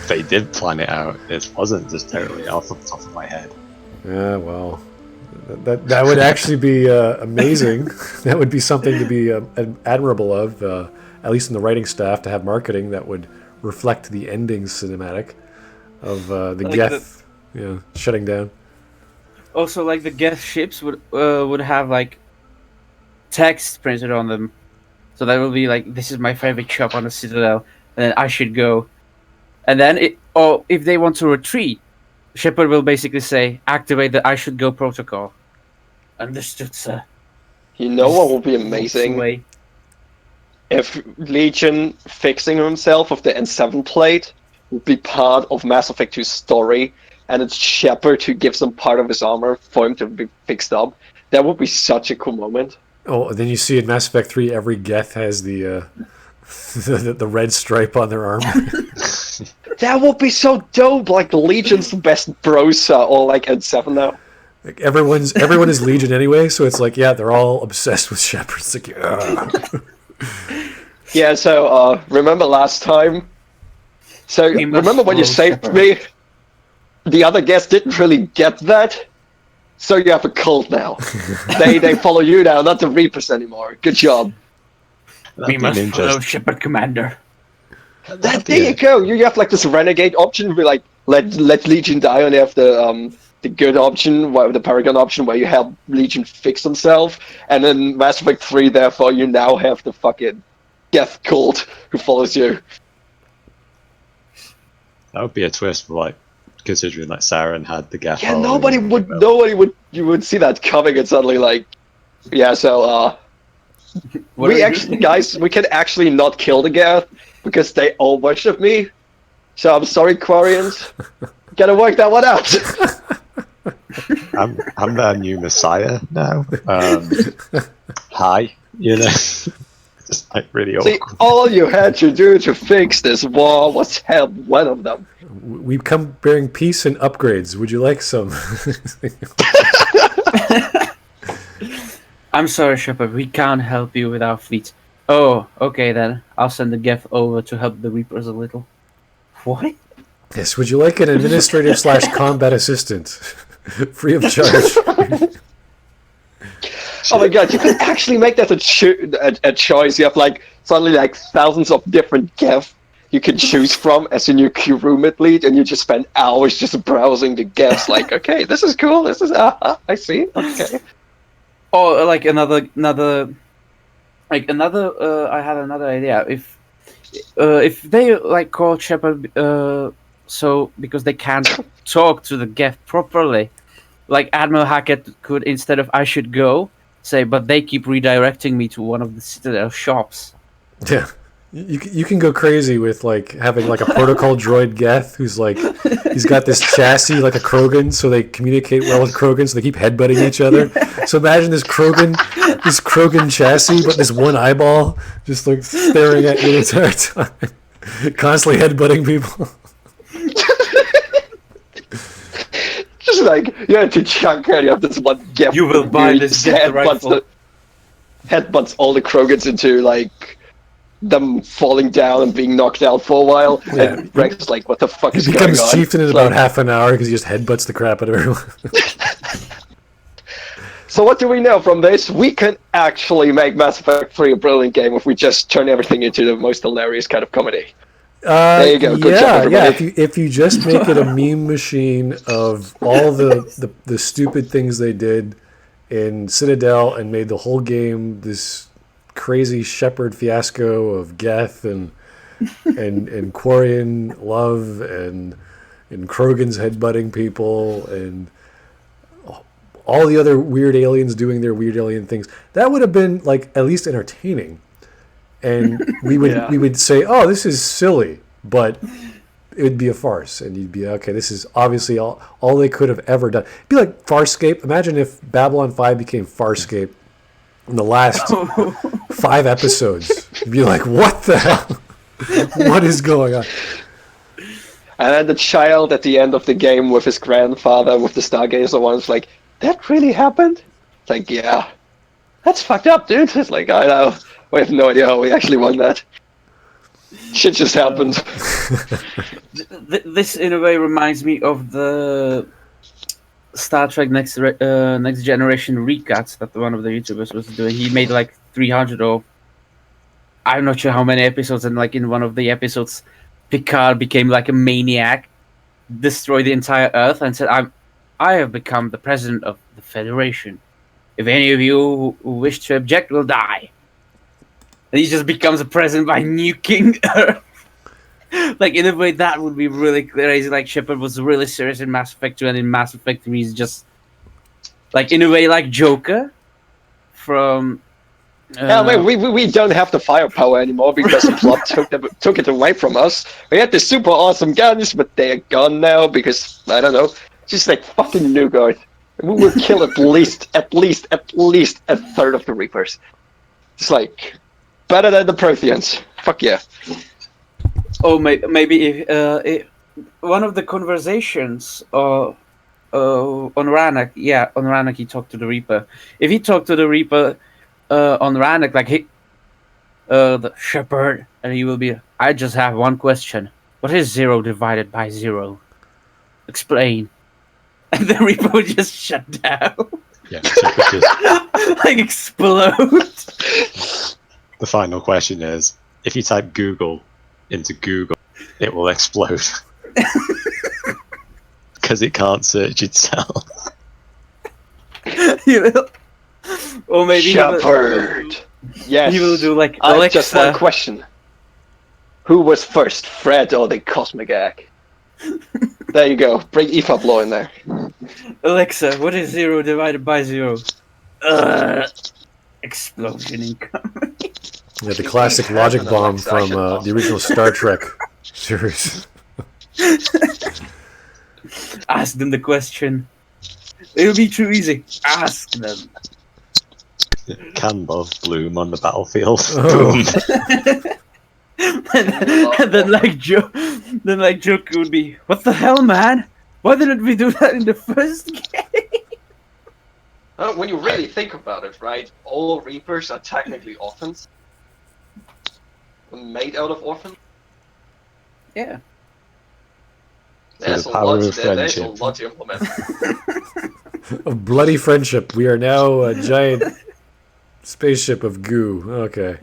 They did plan it out. It wasn't just totally off the top of my head. Yeah, well, that would actually be amazing. That would be something to be admirable of, at least in the writing staff, to have marketing that would reflect the ending cinematic of the Like Geth shutting down. Also, like the Geth ships would have like text printed on them, so that will be like, "This is my favorite shop on the Citadel," and then I should go. And then, if they want to retreat, Shepard will basically say, "Activate the I should go protocol." Understood, sir. You know what would be Walks amazing? away. If Legion fixing himself with the N7 plate would be part of Mass Effect 2's story, and it's Shepard who gives him part of his armor for him to be fixed up. That would be such a cool moment. Oh, then you see in Mass Effect 3, every Geth has the the red stripe on their armor. That would be so dope. Like Legion's the best bros are all like N7 now. Like everyone is Legion anyway, so it's like, yeah, they're all obsessed with Shepard. It's like, Yeah. So remember last time? So We must remember when you follow saved Shepard. me? The other guests didn't really get that. So you have a cult now. they follow you now, not the Reapers anymore. Good job. That'd We be must ninjas. follow Shepard, Commander. There you go. You have like this renegade option, where like let Legion die, and you have the good option, the Paragon option, where you help Legion fix himself, and then Mass Effect 3. Therefore, you now have the fucking Geth cult who follows you. That would be a twist, like considering like Saren had the Geth. Yeah, following. you would see that coming, and suddenly like, yeah. So What are we you actually, doing? guys, we can actually not kill the Geth because they all worship me. So I'm sorry, Quarians. Gotta work that one out. I'm their new messiah now. Hi, you know, just like really See, awkward. all you had to do to fix this war was help one of them. we come bearing peace and upgrades. Would you like some? I'm sorry, Shepard. We can't help you with our fleet. Oh, okay then. I'll send the Geth over to help the Reapers a little. What? Yes. Would you like an administrative / combat assistant, free of charge? Oh my god, you can actually make that a choice. You have like suddenly like thousands of different Geth you can choose from as in your queue roommate lead, and you just spend hours just browsing the Geths. Like, okay, this is cool. This is I see. Okay. Or like another. I had another idea. If they like call Shepard, so because they can't talk to the Geth properly, like Admiral Hackett could, instead of "I should go," say, "But they keep redirecting me to one of the Citadel shops." Yeah. You can go crazy with like having like a protocol droid Geth who's like, he's got this chassis like a Krogan, so they communicate well with Krogan, so they keep headbutting each other. So imagine this Krogan chassis, but this one eyeball just like staring at you the entire time, constantly headbutting people. Just like you have to chunk and you have this one Geth. You will buy who this Geth rifle. Headbutts all the Krogans into like them falling down and being knocked out for a while. Yeah. And Rex like, what the fuck He is going on? becomes chieftain in It's about like, half an hour because he just headbutts the crap out of everyone. So what do we know from this? We can actually make Mass Effect 3 a brilliant game if we just turn everything into the most hilarious kind of comedy. There you go. Good job, yeah. everybody. If you just make it a meme machine of all the stupid things they did in Citadel and made the whole game this crazy Shepard fiasco of Geth and Quarian love and Krogan's headbutting people and all the other weird aliens doing their weird alien things, that would have been like at least entertaining. And we would say, oh, this is silly, but it would be a farce, and you'd be okay. This is obviously all they could have ever done. It'd be like Farscape. Imagine if Babylon 5 became Farscape in the last 5 episodes. You'd be like, what the hell? What is going on? And then the child at the end of the game with his grandfather with the Stargazer one's like, that really happened? It's like, yeah. That's fucked up, dude. It's like, I know. We have no idea how we actually won that. Shit just happened. This in a way reminds me of the Star Trek Next Generation recuts that one of the YouTubers was doing. He made like 300 or I'm not sure how many episodes, and like in one of the episodes, Picard became like a maniac, destroyed the entire Earth, and said, I have become the president of the Federation. If any of you who wish to object will die. And he just becomes a president by nuking Earth. Like, in a way, that would be really crazy. Like, Shepard was really serious in Mass Effect 2, and in Mass Effect 3, he's just, like, in a way, like Joker from... Yeah, we don't have the firepower anymore because the plot took it away from us. We had the super awesome guns, but they're gone now because, I don't know, just like fucking Newgard. We will kill at least a third of the Reapers. It's like, better than the Protheans. Fuck yeah. Oh, maybe if one of the conversations on Rannoch, on Rannoch he talked to the Reaper. If he talked to the Reaper on Rannoch, like, hey, the Shepard, and he will be, I just have one question. What is 0 divided by 0? Explain. And the Reaper would just shut down. Yeah, Shepard just... like, explode. The final question is, if you type Google into Google, it will explode. Because it can't search itself. You will. Or maybe Shepard. Yes. He will do like I have Alexa. just one question. Who was first, Fred or the Cosmic Egg? There you go. Bring EFOP law in there. Alexa, what is 0 divided by 0? Explosion incoming. Yeah, the classic logic bomb from the original Star Trek series. Ask them the question. It'll be too easy. Ask them. Can love bloom on the battlefield? Oh. Boom. and then like Joker would be, what the hell, man? Why didn't we do that in the first game? When you really think about it, right? All Reapers are technically orphans. Made out of orphans. Yeah. There's the a power lot of there. There's a friendship. lot to implement. A bloody friendship. We are now a giant spaceship of goo. Okay.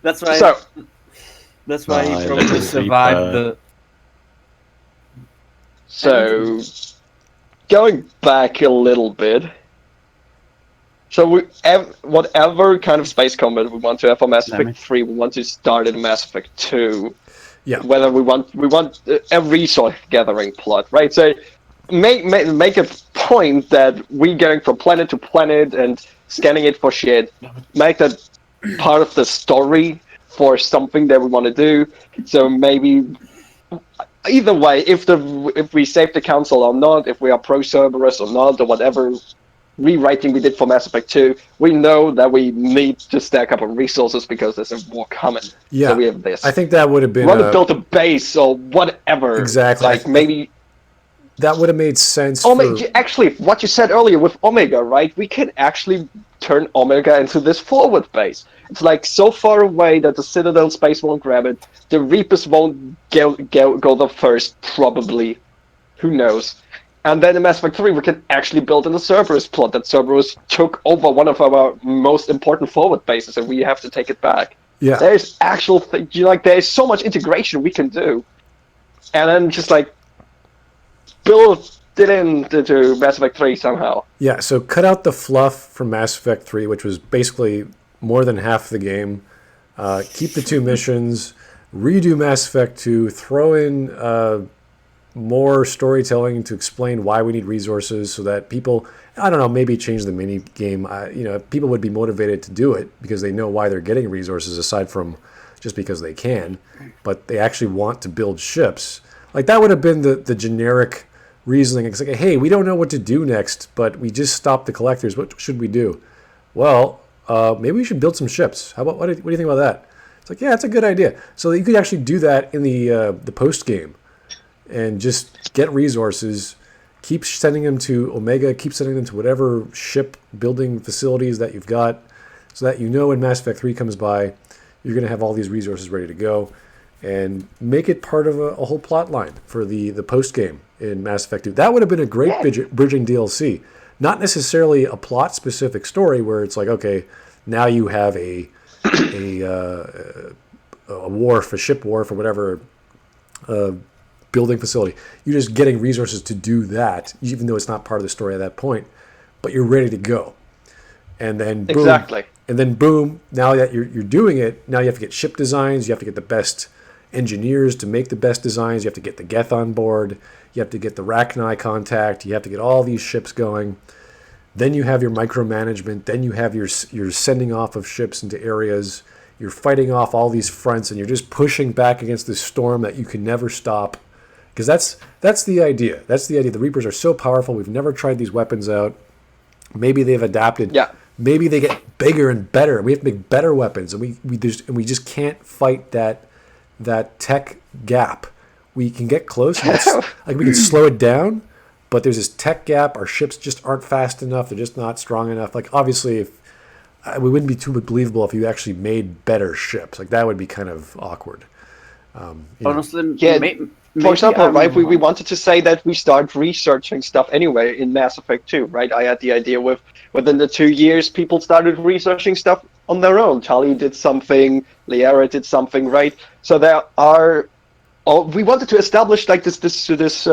That's why. So, That's why he My probably little survived Reaper. So, going back a little bit. So whatever kind of space combat we want to have for Mass Effect 3, we want to start in Mass Effect 2. Yeah. Whether we want a resource gathering plot, right? So make a point that we going from planet to planet and scanning it for shit. Make that part of the story for something that we want to do. So maybe either way, if we save the council or not, if we are pro Cerberus or not, or whatever rewriting we did for Mass Effect 2, we know that we need to stack up on resources because there's a war coming. Yeah. So we have this. I think that would have been. We want to build a base or whatever. Exactly. Like maybe. That would have made sense. Actually, what you said earlier with Omega, right? We can actually turn Omega into this forward base. It's like so far away that the Citadel space won't grab it. The Reapers won't go there first, probably. Who knows? And then in Mass Effect 3, we can actually build in the Cerberus plot that Cerberus took over one of our most important forward bases, and we have to take it back. Yeah. There's there's so much integration we can do, and then just like build it into Mass Effect 3 somehow. Yeah. So cut out the fluff from Mass Effect 3, which was basically more than half the game. Keep the 2 missions. Redo Mass Effect 2. Throw in more storytelling to explain why we need resources so that people, I don't know, maybe change the mini game. People would be motivated to do it because they know why they're getting resources aside from just because they can, but they actually want to build ships. Like that would have been the generic reasoning. It's like, hey, we don't know what to do next, but we just stopped the collectors. What should we do? Well, maybe we should build some ships. What do you think about that? It's like, yeah, it's a good idea. So you could actually do that in the post game. And just get resources, keep sending them to Omega, keep sending them to whatever ship building facilities that you've got, so that when Mass Effect 3 comes by, you're going to have all these resources ready to go, and make it part of a whole plot line for the post game in Mass Effect 2. That would have been a great bridging DLC. Not necessarily a plot specific story where it's like, okay, now you have a wharf, a ship wharf, or whatever building facility. You're just getting resources to do that, even though it's not part of the story at that point. But you're ready to go, and then boom, Exactly. and then boom. Now that you're doing it, now you have to get ship designs. You have to get the best engineers to make the best designs. You have to get the Geth on board. You have to get the Rachni contact. You have to get all these ships going. Then you have your micromanagement. Then you have your sending off of ships into areas. You're fighting off all these fronts, and you're just pushing back against this storm that you can never stop. Because that's the idea. That's the idea. The Reapers are so powerful. We've never tried these weapons out. Maybe they've adapted. Yeah. Maybe they get bigger and better. We have to make better weapons, and we just can't fight that tech gap. We can get close. Like we can slow it down, but there's this tech gap. Our ships just aren't fast enough. They're just not strong enough. Like obviously, if we wouldn't be too believable if you actually made better ships. Like that would be kind of awkward. Honestly, Yeah. For example, I'm right, we wrong. wanted to say that we start researching stuff anyway in Mass Effect 2, right? I had the idea within the 2 years, people started researching stuff on their own. Tali did something, Liara did something, right? So there are... we wanted to establish like this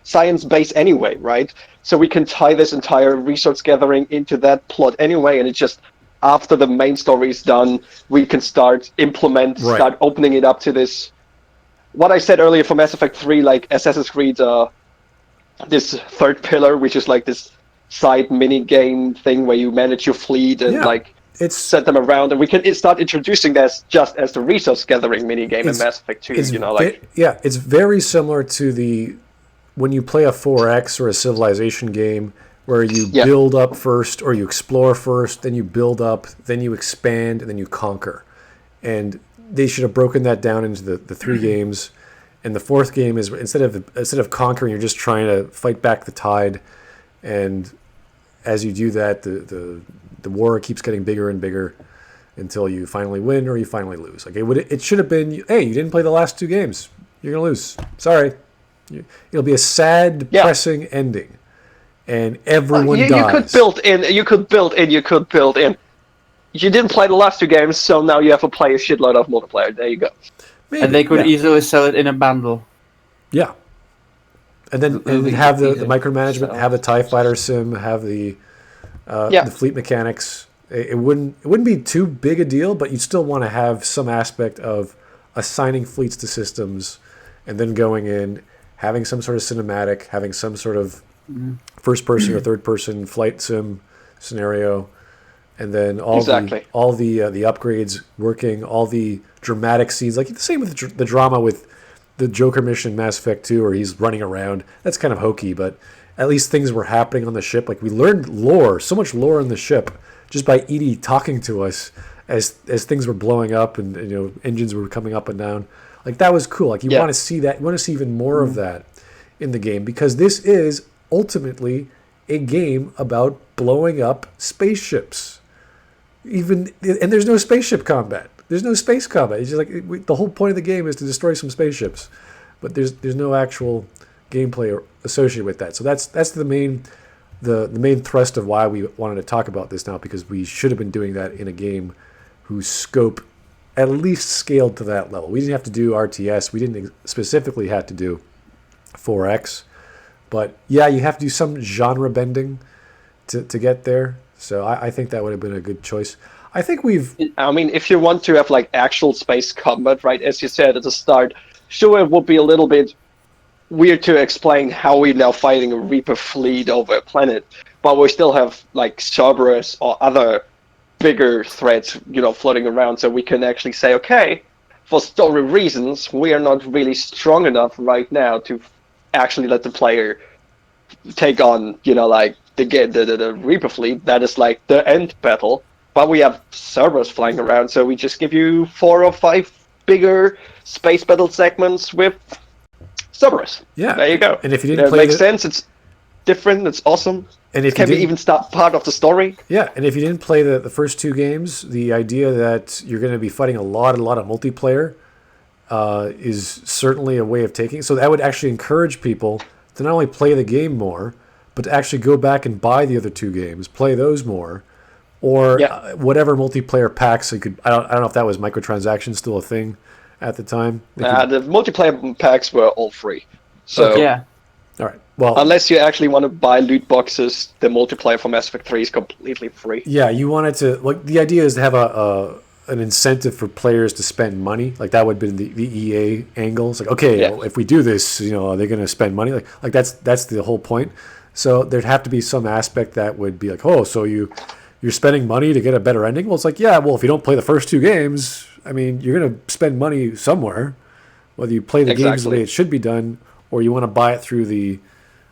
science base anyway, right? So we can tie this entire resource gathering into that plot anyway, and it's just after the main story is done, we can start start opening it up to this... What I said earlier for Mass Effect 3, like Assassin's Creed, this third pillar, which is like this side mini game thing where you manage your fleet and set them around, and we can start introducing this just as the resource gathering mini game in Mass Effect 2. It's very similar to when you play a 4X or a Civilization game where you build up first, or you explore first, then you build up, then you expand, and then you conquer. And they should have broken that down into the 3 games, and the 4th game is instead of conquering, you're just trying to fight back the tide, and as you do that, the war keeps getting bigger and bigger until you finally win or you finally lose. Like it should have been, hey, you didn't play the last 2 games, you're gonna lose. Sorry, it'll be a sad, depressing ending, and everyone dies. You could build in. You didn't play the last 2 games, so now you have to play a shitload of multiplayer. There you go. Maybe, and they could easily sell it in a bundle. Yeah. And then have the micromanagement, have the TIE fighter sim, have the fleet mechanics. It wouldn't be too big a deal, but you'd still want to have some aspect of assigning fleets to systems, and then going in, having some sort of cinematic, having some sort of first person or third person flight sim scenario. And then all the upgrades working, all the dramatic scenes, like the same with the drama with the Joker mission in Mass Effect 2, where he's running around. That's kind of hokey, but at least things were happening on the ship. Like we learned lore, so much lore on the ship, just by EDI talking to us as things were blowing up and engines were coming up and down. Like that was cool. Like you want to see that. You want to see even more of that in the game, because this is ultimately a game about blowing up spaceships. And there's no spaceship combat. There's no space combat. It's just like the whole point of the game is to destroy some spaceships, but there's no actual gameplay associated with that. So that's the main thrust of why we wanted to talk about this now, because we should have been doing that in a game whose scope at least scaled to that level. We didn't have to do RTS. We didn't specifically have to do 4X, but yeah, you have to do some genre bending to get there. So I think that would have been a good choice. I think if you want to have like actual space combat, right, as you said at the start, sure, it would be a little bit weird to explain how we're now fighting a Reaper fleet over a planet, but we still have like Cerberus or other bigger threats, floating around, so we can actually say, okay, for story reasons, we are not really strong enough right now to actually let the player take on, the Reaper fleet. That is like the end battle. But we have Cerberus flying around, so we just give you 4 or 5 bigger space battle segments with Cerberus. Yeah, there you go. And if you didn't play, it makes sense. different. It's awesome. And if It can be even part of the story. Yeah, and if you didn't play the first two games, the idea that you're going to be fighting a lot of multiplayer is certainly a way of taking. So that would actually encourage people to not only play the game more, but to actually go back and buy the other two games, play those more, or whatever multiplayer packs. So you could. I don't know if that was microtransactions still a thing at the time. The multiplayer packs were all free. So all right. Well, unless you actually want to buy loot boxes, the multiplayer for Mass Effect 3 is completely free. Yeah, you wanted to the idea is to have an incentive for players to spend money. Like that would have been the EA angle. It's like, okay, well, if we do this, are they going to spend money? Like that's the whole point. So there'd have to be some aspect that would be like, oh, so you're spending money to get a better ending. Well, it's like, yeah, well, if you don't play the first two games, I mean, you're going to spend money somewhere, whether you play the games the way it should be done or you want to buy it through the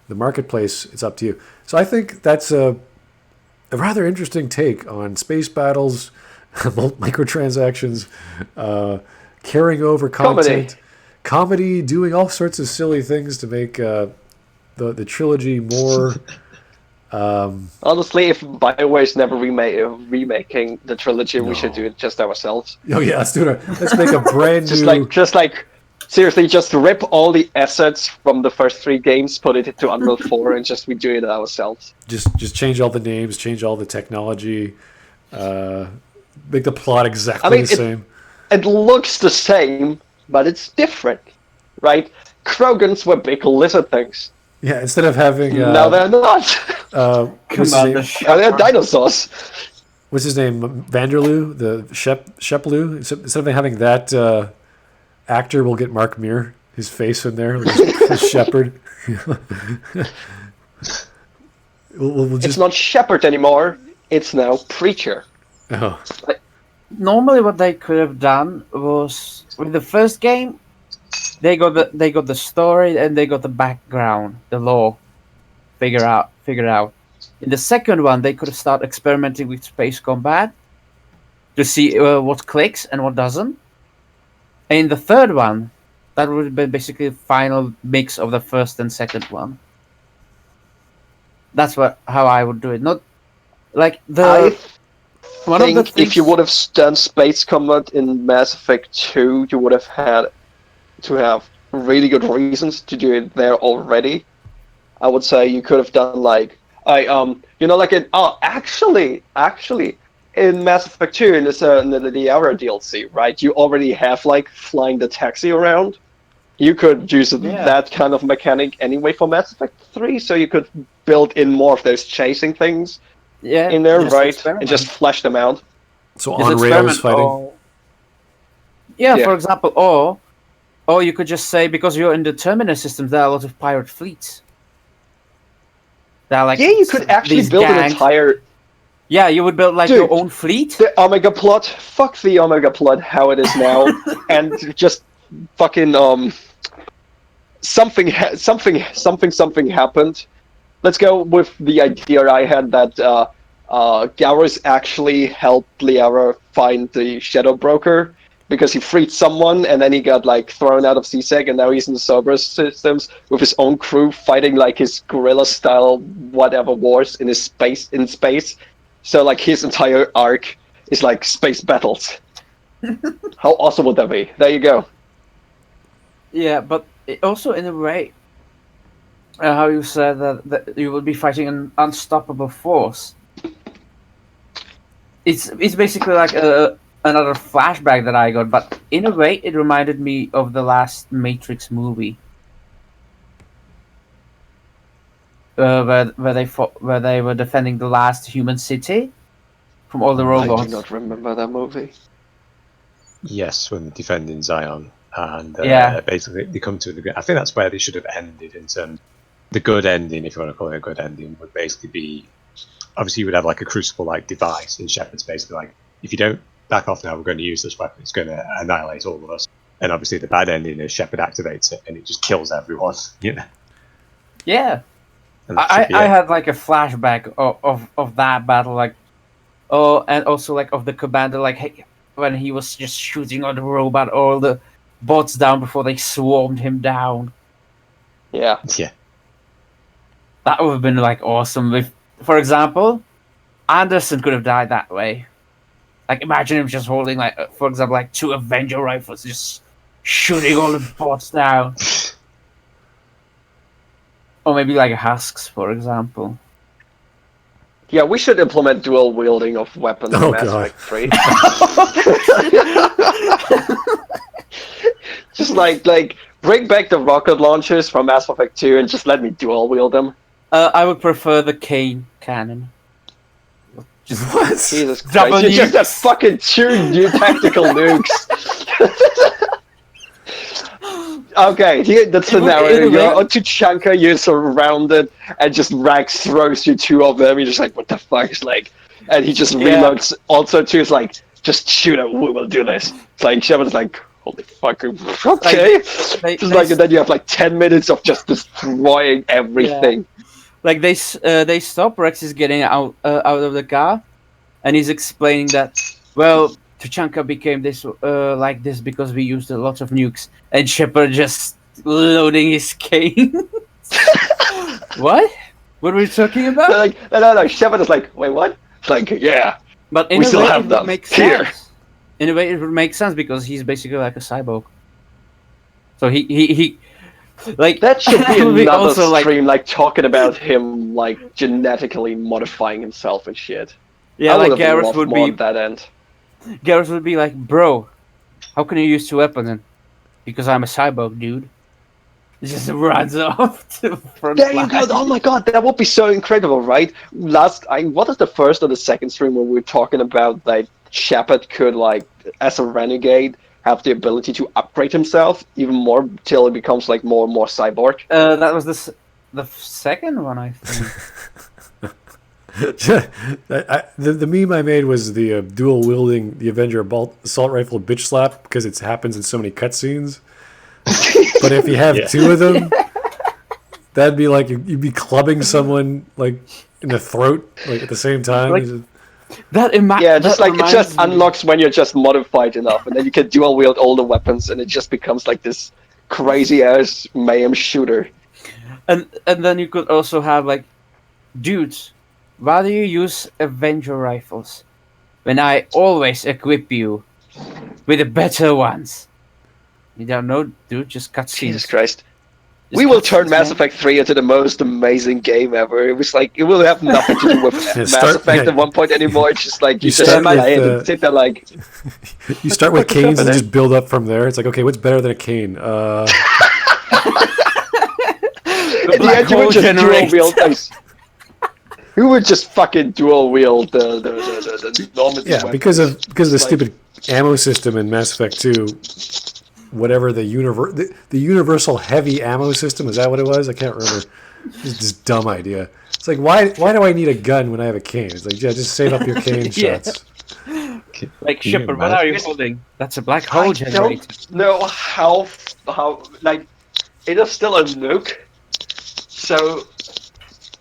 marketplace. It's up to you. So I think that's a rather interesting take on space battles, microtransactions, carrying over content, comedy, doing all sorts of silly things to make the trilogy more. Honestly, if BioWare's never remaking the trilogy, we should do it just ourselves. Oh yeah, let's do it. Let's make a brand new. Just like seriously, just rip all the assets from the first three games, put it into Unreal 4, and just we do it ourselves. Just change all the names, change all the technology, make the plot exactly the same. It looks the same, but it's different, right? Krogans were big lizard things. Yeah, instead of having now they're not. They're dinosaurs. What's his name? Vanderloo, the Sheplu. Instead of having that actor, we'll get Mark Meer, his face in there, his Shepard. we'll just... It's not Shepard anymore. It's now Preacher. Oh. Normally, what they could have done was with the first game, they got the story and they got the background, the lore, figured out. In the second one, they could have started experimenting with space combat to see what clicks and what doesn't. And in the third one, that would have been basically the final mix of the first and second one. That's how I would do it. Not like the. I think if you would have done space combat in Mass Effect 2, you would have had to have really good reasons to do it there already. I would say you could have done actually in Mass Effect 2 in the Era DLC, right? You already have flying the taxi around. You could use that kind of mechanic anyway for Mass Effect 3, so you could build in more of those chasing things in there, right? And just flesh them out. So on rails fighting. For example, or you could just say, because you're in the Terminus systems, there are a lot of pirate fleets. You could actually build an entire... Yeah, you would build your own fleet. The Omega plot, fuck the Omega plot, how it is now, and just fucking something happened. Let's go with the idea I had that Garrus actually helped Liara find the Shadow Broker because he freed someone and then he got thrown out of CSEC and now he's in the Cerberus systems with his own crew fighting his guerrilla style whatever wars in space. So his entire arc is space battles. How awesome would that be? There you go. Yeah, but also in a way, how you said that you would be fighting an unstoppable force. It's basically another flashback that I got, but in a way, it reminded me of the last Matrix movie, where they were defending the last human city from all the robots. I do not remember that movie. Yes, when defending Zion, and basically they come to the. I think that's where they should have ended in terms. The good ending, if you want to call it a good ending, would basically be. Obviously, you would have a crucible-like device, and Shepard's basically if you don't back off now, we're going to use this weapon. It's going to annihilate all of us. And obviously, the bad ending is Shepard activates it, and it just kills everyone. Yeah. I had a flashback of that battle, and also of the commander, when he was just shooting on the robot, all the bots down before they swarmed him down. Yeah. Yeah. That would have been like awesome. If, for example, Anderson could have died that way. Like, imagine him just holding, like, for example, like 2 Avenger rifles, just shooting all the bots down. Or maybe like husks, for example. Yeah, we should implement dual wielding of weapons in Mass God. Effect 3. Just like bring back the rocket launchers from Mass Effect 2 and just let me dual wield them. I would prefer the Kane cannon. What? Jesus Double Christ, you just have nukes. fucking 2 new tactical nukes. Okay, here the scenario. You're on Tuchanka, you're surrounded, and just Rax throws you 2 of them. You're just like, what the fuck? It's like, and he just reloads also too. It's like, just shoot him, we will do this. It's like, Shepard's like, holy fuck, okay. And then you have like 10 minutes of just destroying everything. Yeah. Like they stop. Rex is getting out of the car, and he's explaining that, well, Tuchanka became this like this because we used a lot of nukes, and Shepard just loading his cane. What? What were we talking about? They're like, no. Shepard is like, wait, what? It's like, yeah. But in We a still way, have it them would make here. sense. In a way, it would make sense because he's basically like a cyborg. So he like That should be it would another also, stream, like talking about him like genetically modifying himself and shit. yeah, I like would've Gareth loved would more be on that end. Gareth would be like, bro, how can you use 2 weapons? And because I'm a cyborg, dude. He just runs off to front There you line. go. Oh my god, that would be so incredible, right? What is the first or the second stream where we were talking about like Shepard could, like, as a renegade, have the ability to upgrade himself even more till he becomes like more and more cyborg? That was the second one, I think. The meme I made was the dual wielding the Avenger assault rifle bitch slap because it happens in so many cutscenes. But if you have 2 of them, that'd be like you'd be clubbing someone like in the throat like at the same time. Like, Yeah, just that like it just reminds me- unlocks when you're just modified enough, and then you can dual wield all the weapons, and it just becomes like this crazy ass mayhem shooter. And then you could also have like, dudes, why do you use Avenger rifles when I always equip you with the better ones? You don't know, dude. Just cutscenes. Jesus Christ. Just We will turn cutscenes, Mass man. Effect 3 into the most amazing game ever. It was like, it will have nothing to do with Mass Effect at one point anymore. It's just like, you just start play with, it and sit there like... You start with What the fuck is canes and happening? just build up from there. It's like, okay, what's better than a cane? In the end, you would just dual wield those. You would just fucking dual wield the normal Yeah, because of the stupid ammo system in Mass Effect 2, whatever the universal heavy ammo system, is that what it was? I can't remember. It's this dumb idea. It's like, why do I need a gun when I have a cane? It's like, yeah, just save up your cane Yeah. shots. Like, Can you Shepard, what are you imagine? holding? That's a black hole I generator. don't know how like, it is still a nuke. So,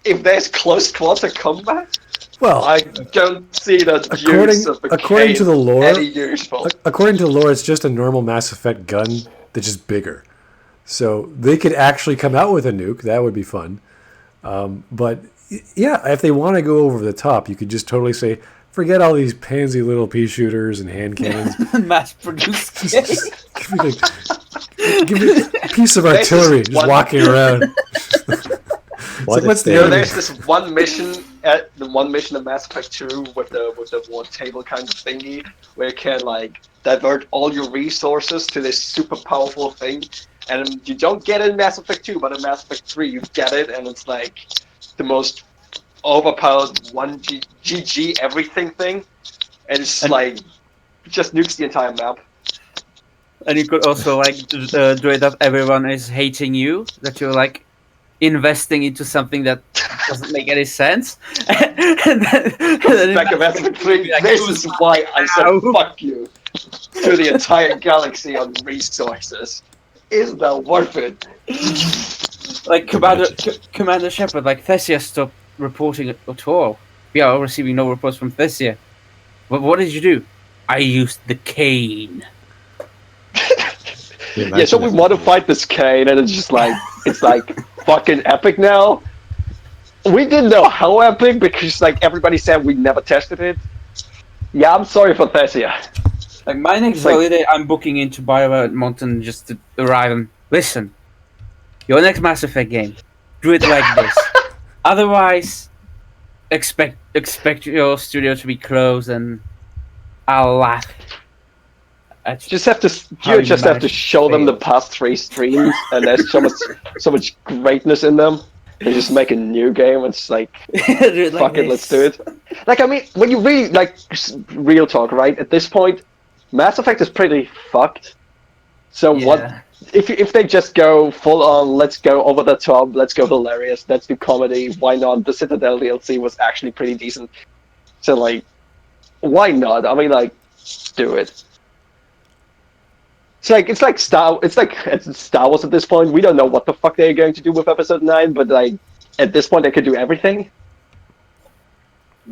if there's close quarter combat, Well, I don't see the use of the according cane to the lore, any useful. according to the lore, it's just a normal Mass Effect gun that's just bigger. So they could actually come out with a nuke. That would be fun. But yeah, if they want to go over the top, you could just totally say, forget all these pansy little pea shooters and hand cannons. Mass-produced. Give me a piece of artillery just one- walking around. What what's if the they- You know, other- there's this one mission in Mass Effect 2 with the war table kind of thingy, where you can like divert all your resources to this super powerful thing, and you don't get it in Mass Effect 2, but in Mass Effect 3 you get it, and it's like the most overpowered 1GG everything thing, and it's like just nukes the entire map. And you could also like do it that everyone is hating you, that you're like investing into something that doesn't make any sense. and then Back in Mass Effect 3, like, this it was is why I said Ow. fuck you to the entire galaxy on resources. Is that worth it? like Commander Shepard, like Thessia stopped reporting at all. We are receiving no reports from Thessia. But what did you do? I used the cane. Yeah, so we modified this cane, and it's just like, it's like fucking epic now. we didn't know how epic because like everybody said we never tested it. Yeah, I'm sorry for Thessia. Like my next Like- holiday, I'm booking into BioWare Mountain just to arrive and listen. Your next Mass Effect game, do it like this. Otherwise, expect your studio to be closed, and I'll laugh. Just have to How you you just have to managed to show them the fail. past 3 streams, and there's so much greatness in them. They just make a new game. It's like, Do it like fuck it, let's this. do it. Like, I mean, when you really like real talk, right? At this point, Mass Effect is pretty fucked. So Yeah. what if they just go full on? Let's go over the top. Let's go hilarious. Let's do comedy. Why not? The Citadel DLC was actually pretty decent. So like, why not? I mean, like, do it. It's like Star Wars at this point. We don't know what the fuck they're going to do with Episode 9, but like at this point they could do everything.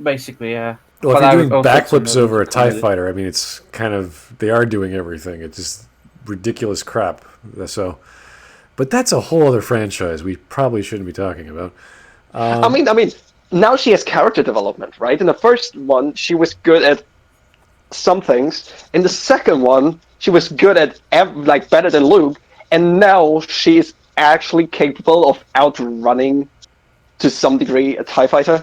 Basically, yeah. Well, But if I you're would doing also backflips know over a the TIE comedy. fighter, I mean, it's kind of, they are doing everything. It's just ridiculous crap. So, but that's a whole other franchise we probably shouldn't be talking about. I mean, now she has character development, right? In the first one, she was good at some things. In the second one, she was good at like better than Luke, and now she's actually capable of outrunning to some degree a TIE fighter.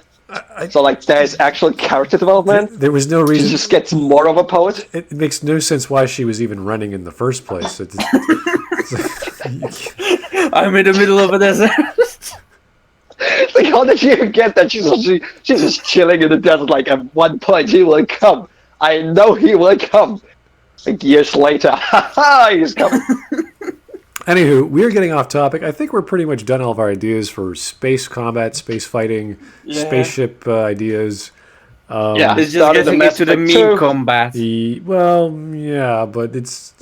So like, there's actual character development. There was no She reason. just gets more of a poet. It makes no sense why she was even running in the first place. I'm in the middle of a desert. Like, how did you even get that? She's just chilling in the desert. Like, at one point he will come. I know he will come. Like, years later, he's coming. Anywho, we're getting off topic. I think we're pretty much done all of our ideas for space combat, space fighting, Yeah. spaceship ideas. Yeah, It's just started the getting Mass into the Effect meme 2. combat. Well, yeah, but it's,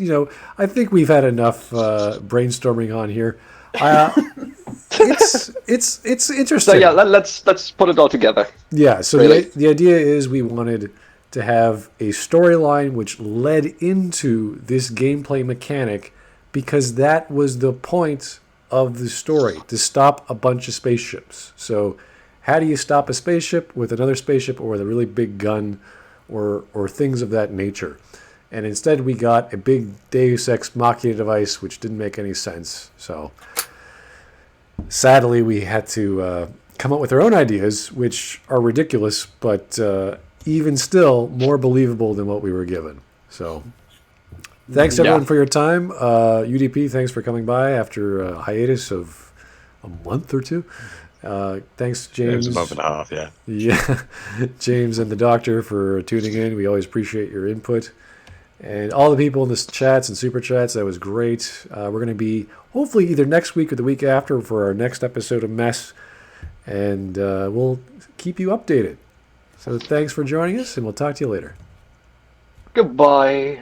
I think we've had enough brainstorming on here. It's interesting. So yeah, let's put it all together. Yeah, so Really? the idea is we wanted to have a storyline which led into this gameplay mechanic because that was the point of the story, to stop a bunch of spaceships. So how do you stop a spaceship with another spaceship or with a really big gun or things of that nature? And instead we got a big Deus Ex Machina device which didn't make any sense. So sadly we had to come up with our own ideas, which are ridiculous, but even still more believable than what we were given. So thanks everyone for your time. UDP, thanks for coming by after a hiatus of a month or two. Thanks, It James. was a month and a half, yeah. Yeah, James and the Doctor for tuning in. We always appreciate your input. And all the people in the chats and super chats, that was great. We're going to be hopefully either next week or the week after for our next episode of Mess. And we'll keep you updated. So thanks for joining us, and we'll talk to you later. Goodbye.